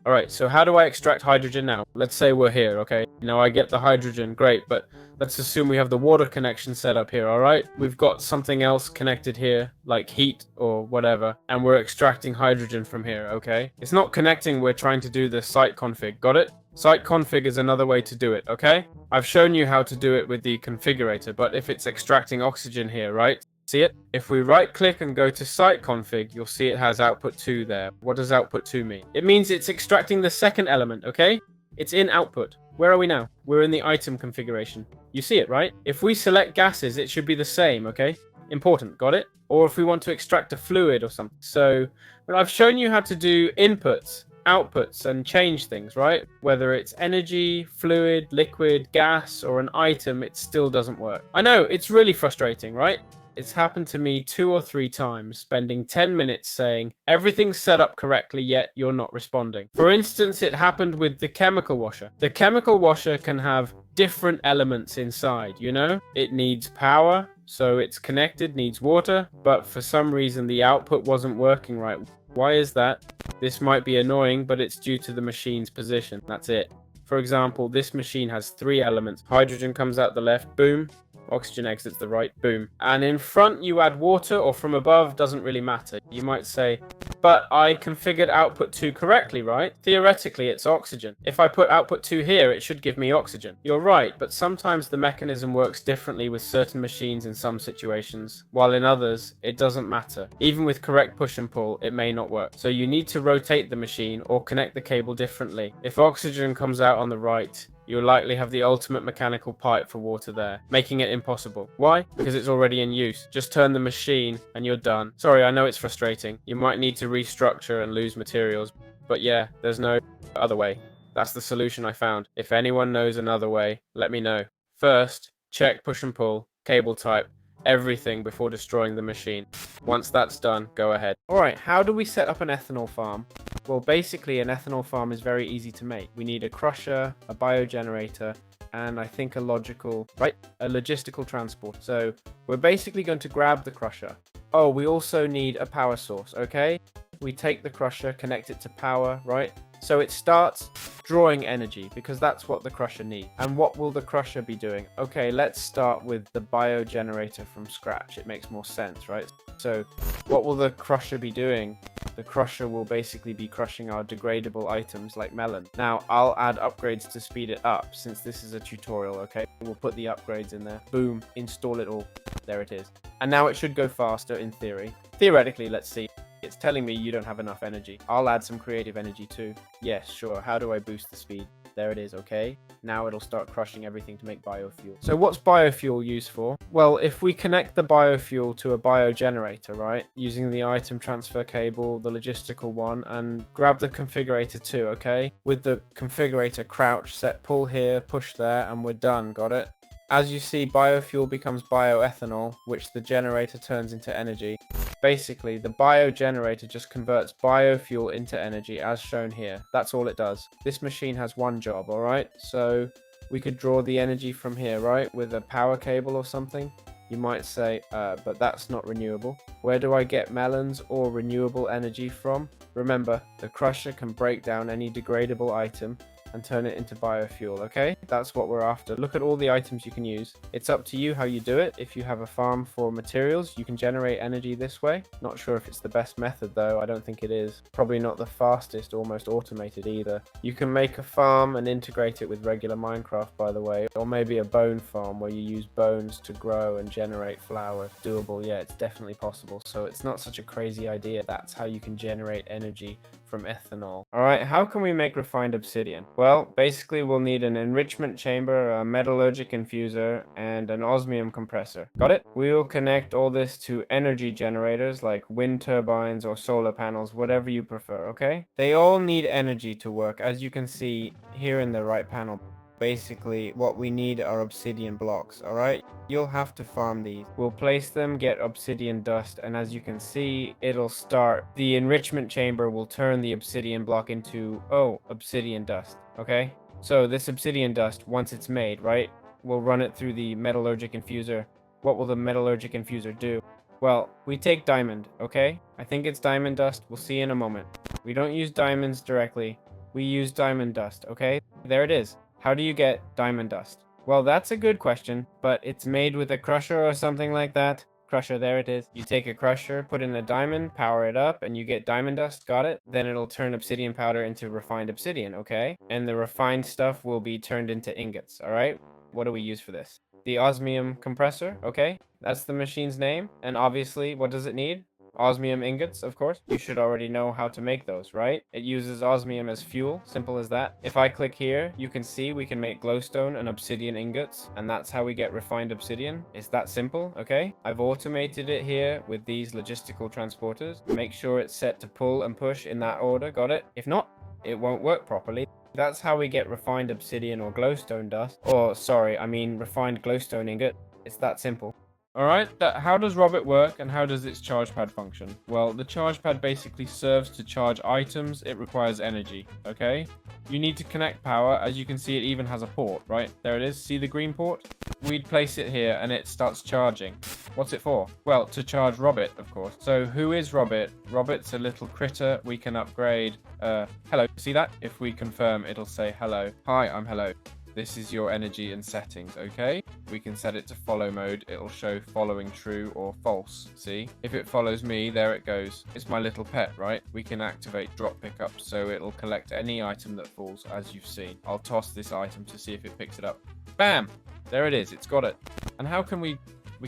all right, so how do I extract hydrogen now? Let's say we're here, okay? Now I get the hydrogen, great, but let's assume we have the water connection set up here, all right? We've got something else connected here, like heat or whatever, and we're extracting hydrogen from here, okay? It's not connecting, we're trying to do the site config, got it? Site config is another way to do it, okay? I've shown you how to do it with the configurator, but if it's extracting oxygen here, right? See it? If we right click and go to site config, you'll see it has output 2 there. What does output 2 mean? It means it's extracting the second element, okay? It's in output. Where are we now? We're in the item configuration. You see it, right? If we select gases, it should be the same, okay? Important, got it? Or if we want to extract a fluid or something. So, but I've shown you how to do inputs, outputs, and change things, right? Whether it's energy, fluid, liquid, gas, or an item, it still doesn't work. I know, it's really frustrating, right? It's happened to me 2 or 3 times, spending 10 minutes saying everything's set up correctly, yet you're not responding. For instance, it happened with the chemical washer. The chemical washer can have different elements inside, you know? It needs power, so it's connected, needs water, but for some reason the output wasn't working right. Why is that? This might be annoying, but it's due to the machine's position. That's it. For example, this machine has 3 elements. Hydrogen comes out the left, boom. Oxygen exits the right, boom. And in front you add water, or from above, doesn't really matter. You might say, but I configured output 2 correctly, right? Theoretically, it's oxygen. If I put output 2 here, it should give me oxygen. You're right, but sometimes the mechanism works differently with certain machines in some situations, while in others, it doesn't matter. Even with correct push and pull, it may not work. So you need to rotate the machine or connect the cable differently. If oxygen comes out on the right, you'll likely have the ultimate mechanical pipe for water there, making it impossible. Why? Because it's already in use. Just turn the machine and you're done. Sorry, I know it's frustrating. You might need to restructure and lose materials, but yeah, there's no other way. That's the solution I found. If anyone knows another way, let me know. First, check push and pull, cable type, everything before destroying the machine. Once that's done, go ahead. Alright, how do we set up an ethanol farm? Well, basically an ethanol farm is very easy to make. We need a crusher, a biogenerator, and I think a logistical transport. So we're basically going to grab the crusher. Oh, we also need a power source, okay? We take the crusher, connect it to power, right? So it starts drawing energy because that's what the crusher needs. And what will the crusher be doing? Okay, let's start with the biogenerator from scratch. It makes more sense, right? So what will the crusher be doing? The crusher will basically be crushing our degradable items like melon. Now, I'll add upgrades to speed it up since this is a tutorial, okay? We'll put the upgrades in there. Boom, install it all. There it is. And now it should go faster in theory. Theoretically, let's see. It's telling me you don't have enough energy. I'll add some creative energy too. Yes, sure. How do I boost the speed? There it is, okay? Now it'll start crushing everything to make biofuel. So what's biofuel used for? Well, if we connect the biofuel to a biogenerator, right? Using the item transfer cable, the logistical one, and grab the configurator too, okay? With the configurator, crouch, set, pull here, push there, and we're done, got it? As you see, biofuel becomes bioethanol, which the generator turns into energy. Basically, the biogenerator just converts biofuel into energy as shown here. That's all it does. This machine has one job, alright? So we could draw the energy from here, right? With a power cable or something. You might say, but that's not renewable. Where do I get melons or renewable energy from? Remember, the crusher can break down any degradable item and turn it into biofuel, okay? That's what we're after. Look at all the items you can use. It's up to you how you do it. If you have a farm for materials, you can generate energy this way. Not sure if it's the best method though, I don't think it is. Probably not the fastest or most automated either. You can make a farm and integrate it with regular Minecraft, by the way, or maybe a bone farm where you use bones to grow and generate flour. Doable, yeah, it's definitely possible. So it's not such a crazy idea. That's how you can generate energy from ethanol. Alright, how can we make refined obsidian? Well, basically we'll need an enrichment chamber, a metallurgic infuser, and an osmium compressor. Got it? We will connect all this to energy generators like wind turbines or solar panels, whatever you prefer, okay? They all need energy to work, as you can see here in the right panel. Basically, what we need are obsidian blocks, alright? You'll have to farm these. We'll place them, get obsidian dust, and as you can see, it'll start. The enrichment chamber will turn the obsidian block into, obsidian dust, okay? So this obsidian dust, once it's made, right, we'll run it through the metallurgic infuser. What will the metallurgic infuser do? Well, we take diamond, okay? I think it's diamond dust. We'll see in a moment. We don't use diamonds directly. We use diamond dust, okay? There it is. How do you get diamond dust? Well, that's a good question, but it's made with a crusher or something like that. Crusher, there it is. You take a crusher, put in a diamond, power it up, and you get diamond dust, got it? Then it'll turn obsidian powder into refined obsidian, okay? And the refined stuff will be turned into ingots, alright? What do we use for this? The osmium compressor, okay? That's the machine's name. And obviously, what does it need? Osmium ingots, of course. You should already know how to make those, right? It uses osmium as fuel, simple as that. If I click here, you can see we can make glowstone and obsidian ingots, and that's how we get refined obsidian. It's that simple, okay? I've automated it here with these logistical transporters. Make sure it's set to pull and push in that order, got it? If not, it won't work properly. That's how we get refined obsidian or glowstone dust. Or, sorry, I mean refined glowstone ingot. It's that simple. Alright, how does Robot work and how does its charge pad function? Well, the charge pad basically serves to charge items. It requires energy, okay? You need to connect power. As you can see, it even has a port, right? There it is. See the green port? We'd place it here and it starts charging. What's it for? Well, to charge Robot, of course. So who is Robot? Robot's a little critter we can upgrade. Hello, see that? If we confirm, it'll say hello. Hi, I'm hello. This is your energy and settings, okay? We can set it to follow mode. It'll show following true or false, see? If it follows me, there it goes. It's my little pet, right? We can activate drop pickup, so it'll collect any item that falls, as you've seen. I'll toss this item to see if it picks it up. Bam! There it is, it's got it. And how can we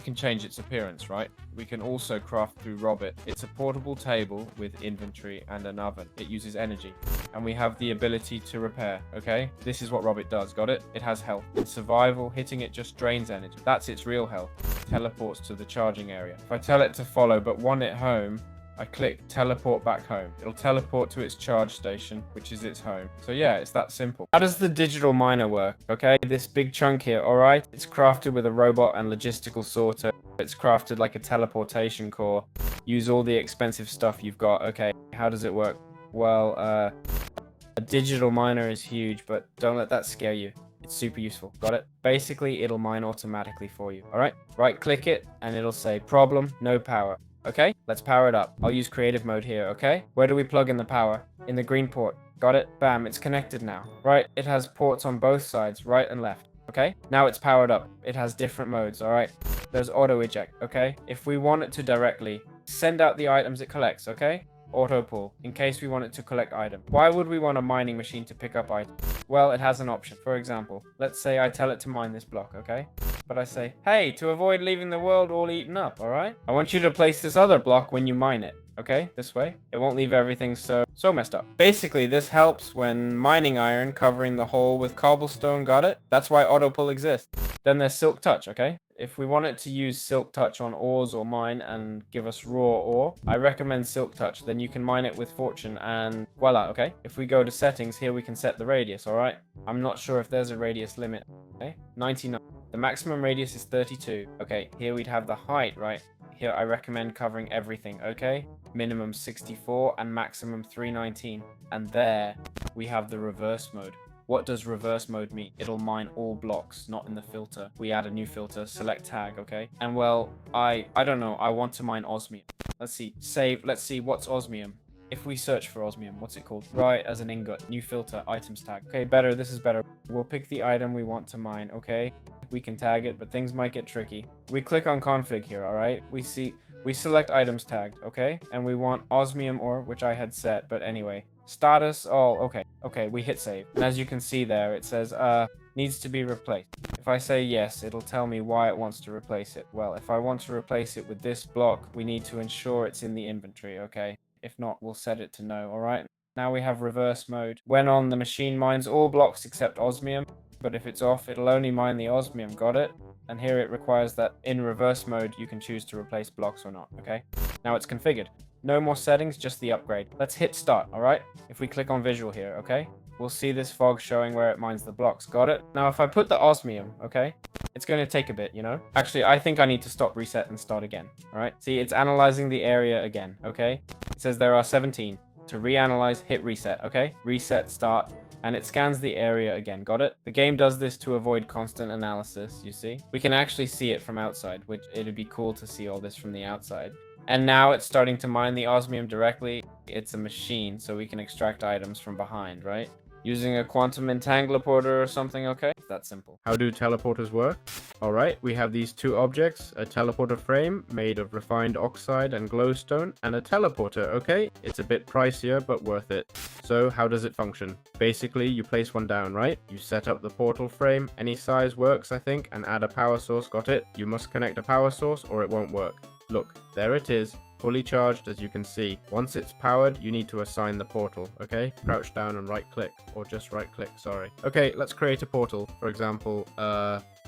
can change its appearance, right? We can also craft through Robot. It's a portable table with inventory and an oven. It uses energy. And we have the ability to repair, okay? This is what Robot does, got it? It has health. In survival, hitting it just drains energy. That's its real health. It teleports to the charging area. If I tell it to follow but want it home, I click teleport back home. It'll teleport to its charge station, which is its home. So yeah, it's that simple. How does the digital miner work? Okay, this big chunk here, all right? It's crafted with a robot and logistical sorter. It's crafted like a teleportation core. Use all the expensive stuff you've got. Okay, how does it work? Well, a digital miner is huge, but don't let that scare you. It's super useful. Got it? Basically, it'll mine automatically for you. All right? Right click it and it'll say problem, no power. Okay, let's power it up. I'll use creative mode here, okay? Where do we plug in the power? In the green port. Got it? Bam, it's connected now. Right, it has ports on both sides, right and left. Okay, now it's powered up. It has different modes, all right? There's auto eject, okay? If we want it to directly send out the items it collects, okay? Auto pull, in case we want it to collect items. Why would we want a mining machine to pick up items? Well, it has an option. For example, let's say I tell it to mine this block, okay? But I say, hey, to avoid leaving the world all eaten up, alright? I want you to place this other block when you mine it, okay? This way. It won't leave everything so messed up. Basically, this helps when mining iron, covering the hole with cobblestone, got it? That's why auto pull exists. Then there's silk touch, okay? If we want it to use silk touch on ores or mine and give us raw ore, I recommend silk touch. Then you can mine it with fortune and voila, okay? If we go to settings, here we can set the radius, all right? I'm not sure if there's a radius limit, okay? 99. The maximum radius is 32. Okay, here we'd have the height, right? Here I recommend covering everything, okay? Minimum 64 and maximum 319. And there we have the reverse mode. What does reverse mode mean? It'll mine all blocks, not in the filter. We add a new filter, select tag, okay? And well, I don't know, I want to mine osmium. Let's see, save, let's see, what's osmium? If we search for osmium, what's it called? Right, as an ingot, new filter, items tag. Okay, better, this is better. We'll pick the item we want to mine, okay? We can tag it, but things might get tricky. We click on config here, all right? We select items tagged, okay? And we want osmium ore, which I had set, but anyway. Status, oh, okay. Okay, we hit save. And as you can see there, it says, needs to be replaced. If I say yes, it'll tell me why it wants to replace it. Well, if I want to replace it with this block, we need to ensure it's in the inventory, okay? If not, we'll set it to no, all right? Now we have reverse mode. When on, the machine mines all blocks except osmium, but if it's off, it'll only mine the osmium, got it? And here it requires that in reverse mode, you can choose to replace blocks or not, okay? Now it's configured. No more settings, just the upgrade. Let's hit start, all right? If we click on visual here, okay? We'll see this fog showing where it mines the blocks, got it? Now if I put the osmium, okay? It's going to take a bit, you know? Actually, I think I need to stop, reset, and start again, all right? See, it's analyzing the area again, okay? It says there are 17. To reanalyze, hit reset, okay? Reset, start, and it scans the area again, got it? The game does this to avoid constant analysis, you see? We can actually see it from outside, which it'd be cool to see all this from the outside. And now it's starting to mine the osmium directly. It's a machine, so we can extract items from behind, right? Using a quantum entangler porter or something, okay? It's that simple. How do teleporters work? Alright, we have these two objects, a teleporter frame made of refined oxide and glowstone, and a teleporter, okay? It's a bit pricier, but worth it. So, how does it function? Basically, you place one down, right? You set up the portal frame, any size works, I think, and add a power source, got it? You must connect a power source or it won't work. Look, there it is, fully charged as you can see. Once it's powered, you need to assign the portal, okay? Crouch down and right click, or just right click, sorry. Okay, let's create a portal. For example,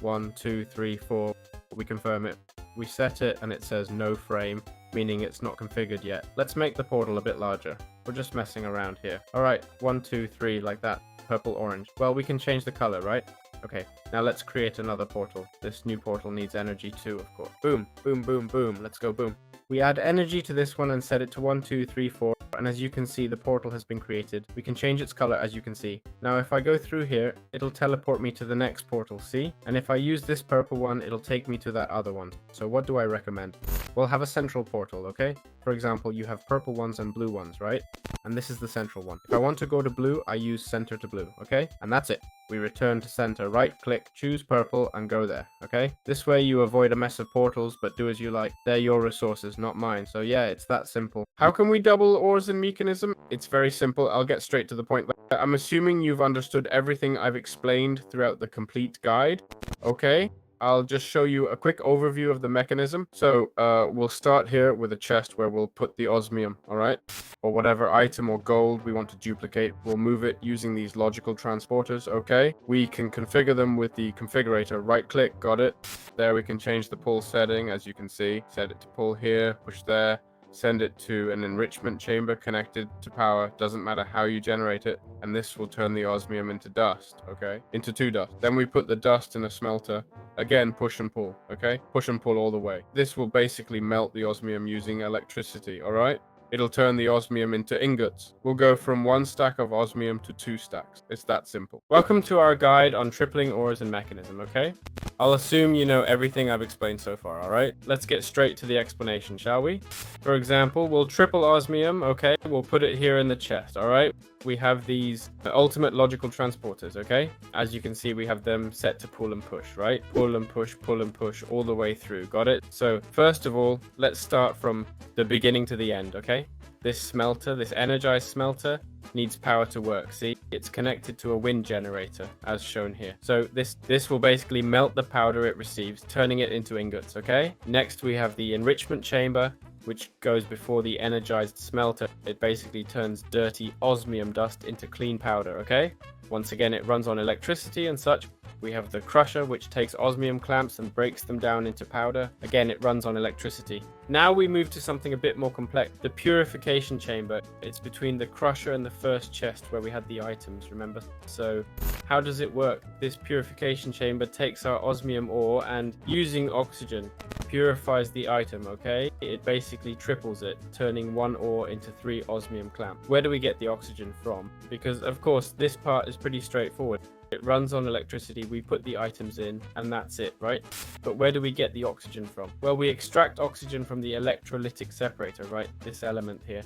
1, 2, 3, 4. We confirm it. We set it and it says no frame, meaning it's not configured yet. Let's make the portal a bit larger. We're just messing around here. Alright, 1, 2, 3, like that. Purple, orange. Well, we can change the color, right? Okay, now let's create another portal. This new portal needs energy too, of course. Boom, boom, boom, boom. Let's go boom. We add energy to this one and set it to 1, 2, 3, 4. And as you can see, the portal has been created. We can change its color, as you can see. Now, if I go through here, it'll teleport me to the next portal, see? And if I use this purple one, it'll take me to that other one. So what do I recommend? We'll have a central portal, okay? For example, you have purple ones and blue ones, right? And this is the central one. If I want to go to blue, I use center to blue, okay? And that's it. We return to center, right click, choose purple, and go there, okay? This way you avoid a mess of portals, but do as you like. They're your resources, not mine. So yeah, it's that simple. How can we double ores in Mekanism? It's very simple. I'll get straight to the point. I'm assuming you've understood everything I've explained throughout the complete guide, okay? I'll just show you a quick overview of the mechanism. So we'll start here with a chest where we'll put the osmium, all right? Or whatever item or gold we want to duplicate. We'll move it using these logical transporters, okay? We can configure them with the configurator. Right click, got it. There we can change the pull setting, as you can see. Set it to pull here, push there. Send it to an enrichment chamber connected to power. Doesn't matter how you generate it. And this will turn the osmium into dust, okay? Into 2 dust. Then we put the dust in a smelter. Again, push and pull, okay? Push and pull all the way. This will basically melt the osmium using electricity, all right? It'll turn the osmium into ingots. We'll go from 1 stack of osmium to 2 stacks. It's that simple. Welcome to our guide on tripling ores and Mekanism, okay? I'll assume you know everything I've explained so far, alright? Let's get straight to the explanation, shall we? For example, we'll triple osmium, okay? We'll put it here in the chest, alright? We have these ultimate logical transporters, okay? As you can see, we have them set to pull and push, right? Pull and push all the way through. Got it? So first of all, let's start from the beginning to the end, okay? This smelter, this energized smelter, needs power to work. See, it's connected to a wind generator, as shown here. So this will basically melt the powder it receives, turning it into ingots, okay? Next, we have the enrichment chamber, which goes before the energized smelter. It basically turns dirty osmium dust into clean powder, okay? Once again, it runs on electricity and such. We have the crusher, which takes osmium clamps and breaks them down into powder. Again, it runs on electricity. Now we move to something a bit more complex. The purification chamber. It's between the crusher and the first chest where we had the items, remember? So how does it work? This purification chamber takes our osmium ore and, using oxygen, purifies the item, okay? It basically triples it, turning 1 ore into 3 osmium clamps. Where do we get the oxygen from? Because, of course, this part is pretty straightforward. It runs on electricity, we put the items in, and that's it, right? But where do we get the oxygen from? Well, we extract oxygen from the electrolytic separator, right? This element here.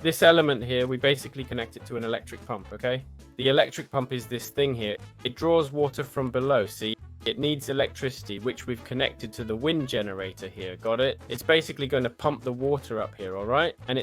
This element here, we basically connect it to an electric pump, okay? The electric pump is this thing here. It draws water from below, see? It needs electricity, which we've connected to the wind generator here, got it? It's basically going to pump the water up here, all right? And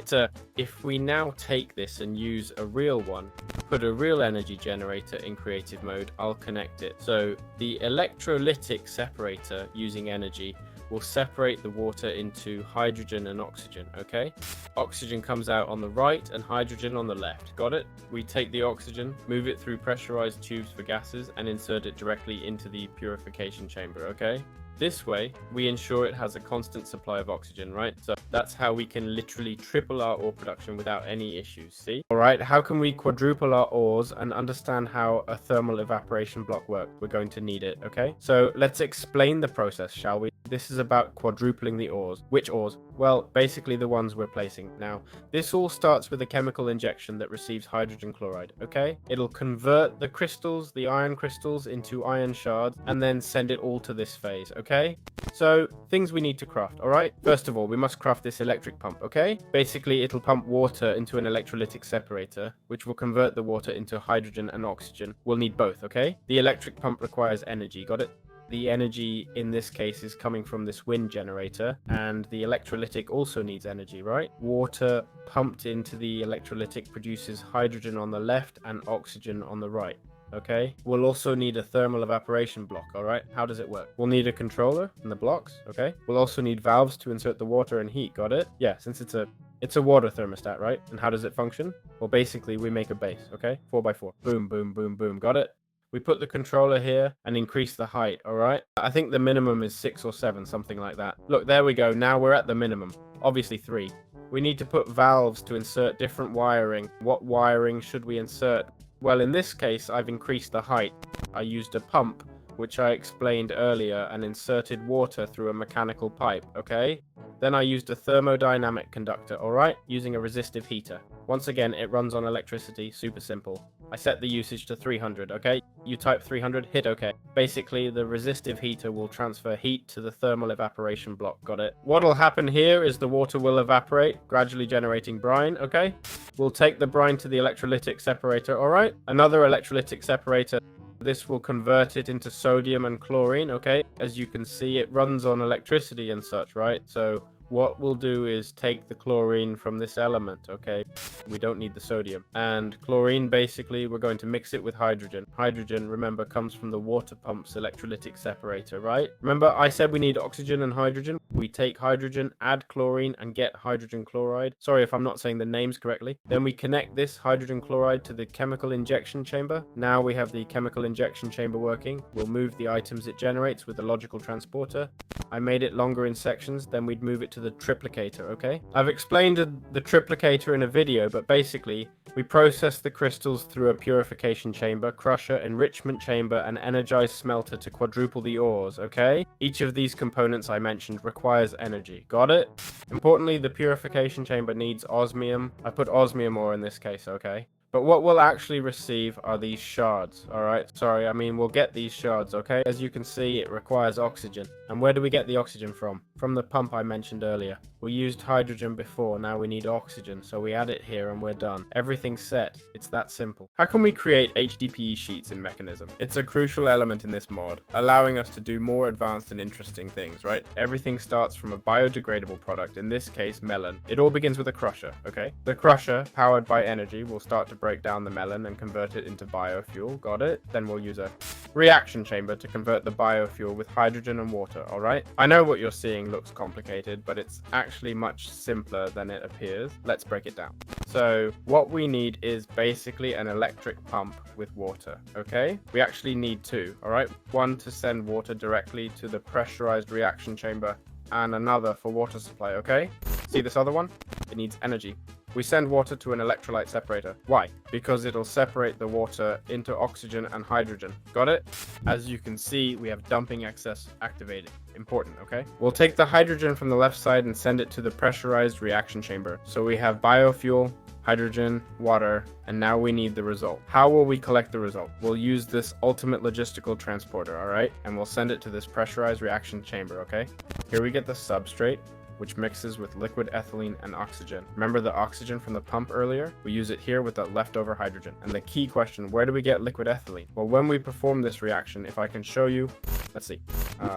if we now take this and use a real one, put a real energy generator in creative mode, I'll connect it. So the electrolytic separator using energy will separate the water into hydrogen and oxygen, okay? Oxygen comes out on the right and hydrogen on the left. Got it? We take the oxygen, move it through pressurized tubes for gases, and insert it directly into the purification chamber, okay? This way, we ensure it has a constant supply of oxygen, right? So that's how we can literally triple our ore production without any issues, see? All right, how can we quadruple our ores and understand how a thermal evaporation block works? We're going to need it, okay? So let's explain the process, shall we? This is about quadrupling the ores. Which ores? Well, basically the ones we're placing. Now, this all starts with a chemical injection that receives hydrogen chloride, okay? It'll convert the crystals, the iron crystals, into iron shards, and then send it all to this phase, okay? So, things we need to craft, alright? First of all, we must craft this electric pump, okay? Basically, it'll pump water into an electrolytic separator, which will convert the water into hydrogen and oxygen. We'll need both, okay? The electric pump requires energy, got it? The energy in this case is coming from this wind generator, and the electrolytic also needs energy, right? Water pumped into the electrolytic produces hydrogen on the left and oxygen on the right, okay? We'll also need a thermal evaporation block, all right? How does it work? We'll need a controller and the blocks, okay? We'll also need valves to insert the water and heat, got it? Yeah, since it's a water thermostat, right? And how does it function? Well, basically, we make a base, okay? 4x4. Boom, boom, boom, boom. Got it? We put the controller here and increase the height, all right? I think the minimum is 6 or 7, something like that. Look, there we go. Now we're at the minimum. Obviously 3. We need to put valves to insert different wiring. What wiring should we insert? Well, in this case, I've increased the height. I used a pump, which I explained earlier, and inserted water through a mechanical pipe, okay? Then I used a thermodynamic conductor, alright, using a resistive heater. Once again, it runs on electricity, super simple. I set the usage to 300, okay? You type 300, hit OK. Basically, the resistive heater will transfer heat to the thermal evaporation block, got it? What'll happen here is the water will evaporate, gradually generating brine, okay? We'll take the brine to the electrolytic separator, alright? Another electrolytic separator. This will convert it into sodium and chlorine, okay? As you can see, it runs on electricity and such, right? So what we'll do is take the chlorine from this element, okay? We don't need the sodium. And chlorine, basically, we're going to mix it with hydrogen. Hydrogen, remember, comes from the water pump's electrolytic separator, right? Remember, I said we need oxygen and hydrogen. We take hydrogen, add chlorine, and get hydrogen chloride. Sorry if I'm not saying the names correctly. Then we connect this hydrogen chloride to the chemical injection chamber. Now we have the chemical injection chamber working. We'll move the items it generates with the logical transporter. I made it longer in sections, then we'd move it to the triplicator, okay? I've explained the triplicator in a video, but basically, we process the crystals through a purification chamber, crusher, enrichment chamber, and energized smelter to quadruple the ores, okay? Each of these components I mentioned requires energy, got it? Importantly, the purification chamber needs osmium. I put osmium ore in this case, okay? But what we'll actually receive are these shards, alright? Sorry, I mean, we'll get these shards, okay? As you can see, it requires oxygen. And where do we get the oxygen from? From the pump I mentioned earlier. We used hydrogen before, now we need oxygen, so we add it here and we're done. Everything's set. It's that simple. How can we create HDPE sheets in Mekanism? It's a crucial element in this mod, allowing us to do more advanced and interesting things, right? Everything starts from a biodegradable product, in this case, melon. It all begins with a crusher, okay? The crusher, powered by energy, will start to break down the melon and convert it into biofuel, got it? Then we'll use a reaction chamber to convert the biofuel with hydrogen and water, alright? I know what you're seeing looks complicated, but it's actually much simpler than it appears. Let's break it down. So what we need is basically an electric pump with water, okay? We actually need two, alright? One to send water directly to the pressurized reaction chamber, and another for water supply, okay? See this other one? It needs energy. We send water to an electrolyte separator. Why? Because it'll separate the water into oxygen and hydrogen. Got it? As you can see, we have dumping excess activated. Important, okay? We'll take the hydrogen from the left side and send it to the pressurized reaction chamber. So we have biofuel, hydrogen, water, and now we need the result. How will we collect the result? We'll use this ultimate logistical transporter, alright? And we'll send it to this pressurized reaction chamber, okay? Here we get the substrate, which mixes with liquid ethylene and oxygen. Remember the oxygen from the pump earlier? We use it here with that leftover hydrogen. And the key question, where do we get liquid ethylene? Well, when we perform this reaction, if I can show you, let's see.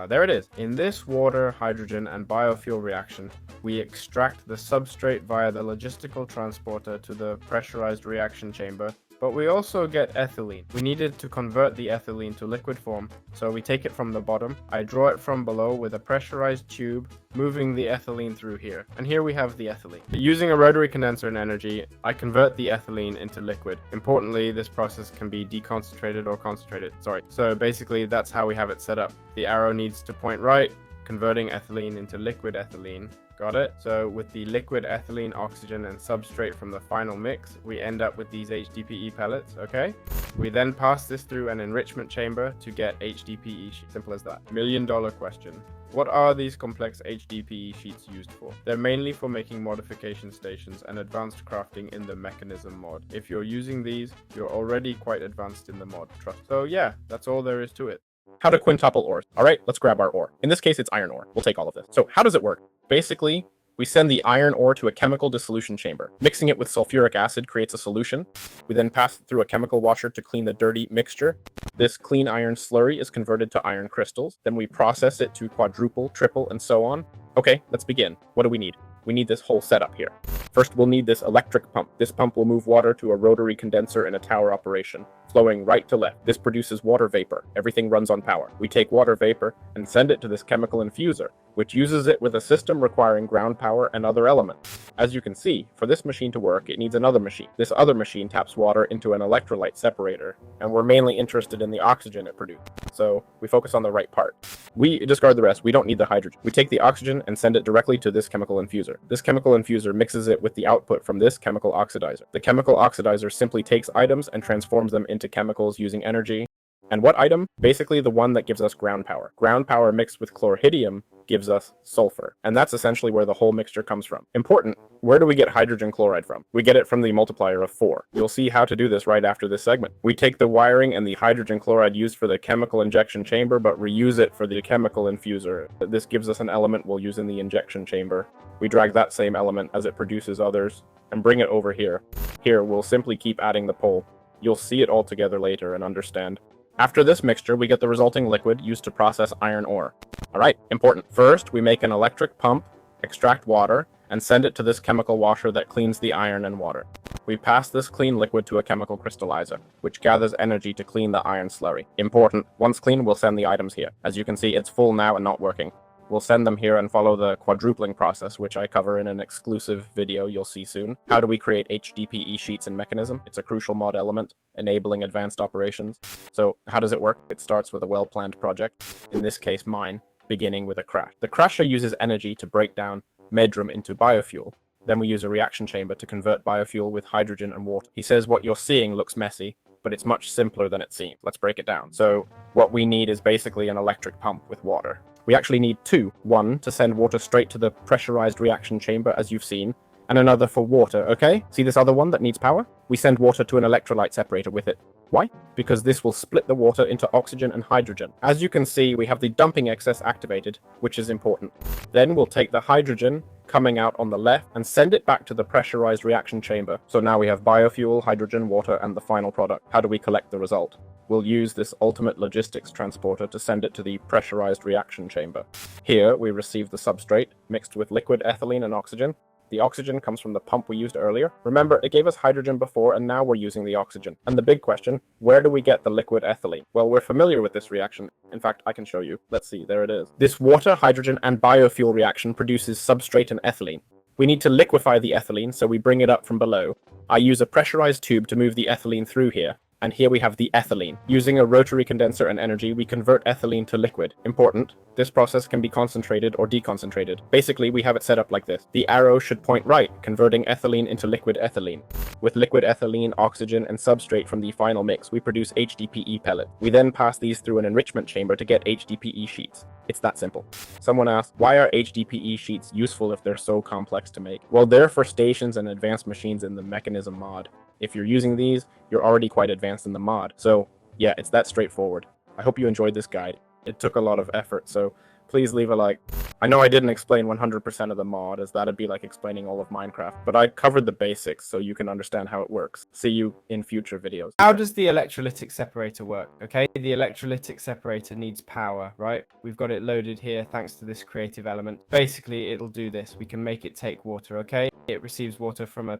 There it is. In this water, hydrogen, and biofuel reaction, we extract the substrate via the logistical transporter to the pressurized reaction chamber, but we also get ethylene. We needed to convert the ethylene to liquid form, so we take it from the bottom. I draw it from below with a pressurized tube, moving the ethylene through here. And here we have the ethylene. Using a rotary condenser and energy, I convert the ethylene into liquid. Importantly, this process can be deconcentrated or concentrated. So basically, that's how we have it set up. The arrow needs to point right, converting ethylene into liquid ethylene. Got it? So with the liquid ethylene, oxygen, and substrate from the final mix, we end up with these HDPE pellets, okay? We then pass this through an enrichment chamber to get HDPE sheets. Simple as that. $1 million question. What are these complex HDPE sheets used for? They're mainly for making modification stations and advanced crafting in the Mekanism mod. If you're using these, you're already quite advanced in the mod, trust. So yeah, that's all there is to it. How to quintuple ores. All right, let's grab our ore. In this case, it's iron ore. We'll take all of this. So how does it work? Basically, we send the iron ore to a chemical dissolution chamber. Mixing it with sulfuric acid creates a solution. We then pass it through a chemical washer to clean the dirty mixture. This clean iron slurry is converted to iron crystals. Then we process it to quadruple, triple, and so on. Okay, let's begin. What do we need? We need this whole setup here. First, we'll need this electric pump. This pump will move water to a rotary condenser in a tower operation, flowing right to left. This produces water vapor. Everything runs on power. We take water vapor and send it to this chemical infuser, which uses it with a system requiring ground power and other elements. As you can see, for this machine to work, it needs another machine. This other machine taps water into an electrolyte separator, and we're mainly interested in the oxygen it produces. So we focus on the right part. We discard the rest. We don't need the hydrogen. We take the oxygen and send it directly to this chemical infuser. This chemical infuser mixes it with the output from this chemical oxidizer. The chemical oxidizer simply takes items and transforms them into chemicals using energy. And what item? Basically the one that gives us ground power. Ground power mixed with chlorhidium gives us sulfur. And that's essentially where the whole mixture comes from. Important, where do we get hydrogen chloride from? We get it from the multiplier of 4. You'll see how to do this right after this segment. We take the wiring and the hydrogen chloride used for the chemical injection chamber, but reuse it for the chemical infuser. This gives us an element we'll use in the injection chamber. We drag that same element as it produces others and bring it over here. Here, we'll simply keep adding the pole. You'll see it all together later and understand. After this mixture, we get the resulting liquid used to process iron ore. Alright, important. First, we make an electric pump, extract water, and send it to this chemical washer that cleans the iron and water. We pass this clean liquid to a chemical crystallizer, which gathers energy to clean the iron slurry. Important, once clean, we'll send the items here. As you can see, it's full now and not working. We'll send them here and follow the quadrupling process, which I cover in an exclusive video you'll see soon. How do we create HDPE sheets in Mekanism? It's a crucial mod element, enabling advanced operations. So how does it work? It starts with a well-planned project, in this case mine, beginning with a crash. The crasher uses energy to break down medrum into biofuel. Then we use a reaction chamber to convert biofuel with hydrogen and water. He says what you're seeing looks messy, but it's much simpler than it seems. Let's break it down. So what we need is basically an electric pump with water. We actually need two. One to send water straight to the pressurized reaction chamber, as you've seen, and another for water, okay? See this other one that needs power? We send water to an electrolyte separator with it. Why? Because this will split the water into oxygen and hydrogen. As you can see, we have the dumping excess activated, which is important. Then we'll take the hydrogen coming out on the left and send it back to the pressurized reaction chamber. So now we have biofuel, hydrogen, water, and the final product. How do we collect the result? We'll use this ultimate logistics transporter to send it to the pressurized reaction chamber. Here, we receive the substrate mixed with liquid ethylene and oxygen. The oxygen comes from the pump we used earlier. Remember, it gave us hydrogen before, and now we're using the oxygen. And the big question, where do we get the liquid ethylene? Well, we're familiar with this reaction. In fact, I can show you. Let's see, there it is. This water, hydrogen, and biofuel reaction produces substrate and ethylene. We need to liquefy the ethylene, so we bring it up from below. I use a pressurized tube to move the ethylene through here. And here we have the ethylene. Using a rotary condenser and energy, we convert ethylene to liquid. Important, this process can be concentrated or deconcentrated. Basically, we have it set up like this. The arrow should point right, converting ethylene into liquid ethylene. With liquid ethylene, oxygen, and substrate from the final mix, we produce HDPE pellet. We then pass these through an enrichment chamber to get HDPE sheets. It's that simple. Someone asked, why are HDPE sheets useful if they're so complex to make? Well, they're for stations and advanced machines in the Mekanism mod. If you're using these, you're already quite advanced in the mod. So yeah, it's that straightforward. I hope you enjoyed this guide. It took a lot of effort, so please leave a like. I know I didn't explain 100% of the mod, as that'd be like explaining all of Minecraft, but I covered the basics so you can understand how it works. See you in future videos. How does the electrolytic separator work? Okay, the electrolytic separator needs power, right? We've got it loaded here thanks to this creative element. Basically, it'll do this. We can make it take water, okay? It receives water from a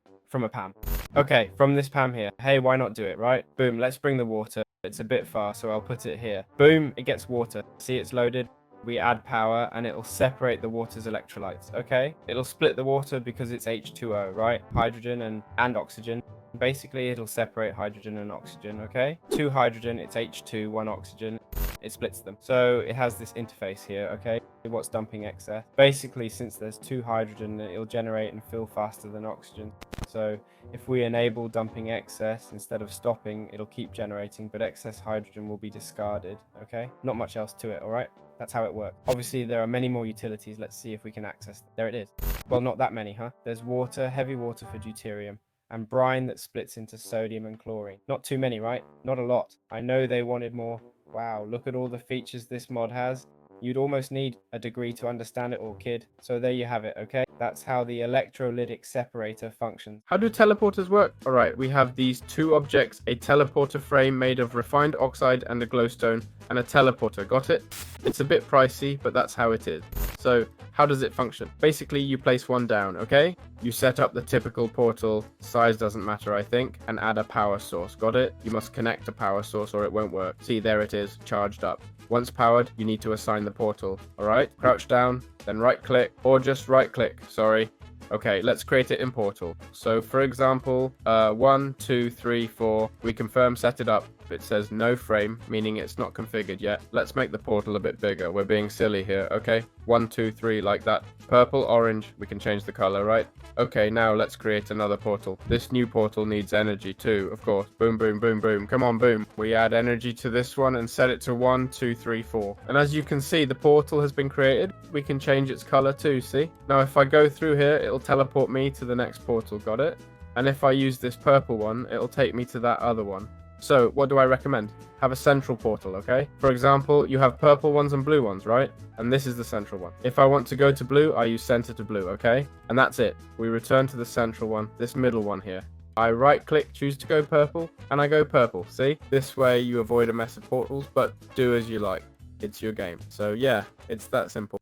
PAM. Okay, from this PAM here. Hey, why not do it, right? Boom, let's bring the water. It's a bit far, so I'll put it here. Boom, it gets water. See, it's loaded. We add power and it'll separate the water's electrolytes, okay? It'll split the water because it's H2O, right? Hydrogen and oxygen. Basically, it'll separate hydrogen and oxygen, okay? 2 hydrogen, it's H2, 1 oxygen. It splits them. So it has this interface here, okay? What's dumping excess? Basically, since there's 2 hydrogen, it'll generate and fill faster than oxygen. So if we enable dumping excess instead of stopping, it'll keep generating, but excess hydrogen will be discarded, okay? Not much else to it, all right? That's how it works. Obviously, there are many more utilities. Let's see if we can access them. There it is. Well, not that many, huh? There's water, heavy water for deuterium, and brine that splits into sodium and chlorine. Not too many, right? Not a lot. I know they wanted more. Wow, look at all the features this mod has. You'd almost need a degree to understand it all, kid. So there you have it, okay? That's how the electrolytic separator functions. How do teleporters work? Alright, we have these 2 objects, a teleporter frame made of refined oxide and a glowstone, and a teleporter, got it? It's a bit pricey, but that's how it is. So, how does it function? Basically, you place one down, okay? You set up the typical portal, size doesn't matter I think, and add a power source, got it? You must connect a power source or it won't work. See, there it is, charged up. Once powered, you need to assign the portal, alright? Crouch down, then right click, or just right click, sorry. Okay, let's create it in Portal. So for example, 1, 2, 3, 4, we confirm, set it up. It says no frame, meaning it's not configured yet. Let's make the portal a bit bigger. We're being silly here, okay? 1, 2, 3, like that. Purple, orange, we can change the color, right? Okay, now let's create another portal. This new portal needs energy too, of course. Boom, boom, boom, boom. Come on, boom. We add energy to this one and set it to 1, 2, 3, 4. And as you can see, the portal has been created. We can change its color too, see? Now if I go through here, it'll teleport me to the next portal, got it? And if I use this purple one, it'll take me to that other one. So, what do I recommend? Have a central portal, okay? For example, you have purple ones and blue ones, right? And this is the central one. If I want to go to blue, I use center to blue, okay? And that's it. We return to the central one, this middle one here. I right-click, choose to go purple, and I go purple, see? This way you avoid a mess of portals, but do as you like. It's your game. So yeah, it's that simple.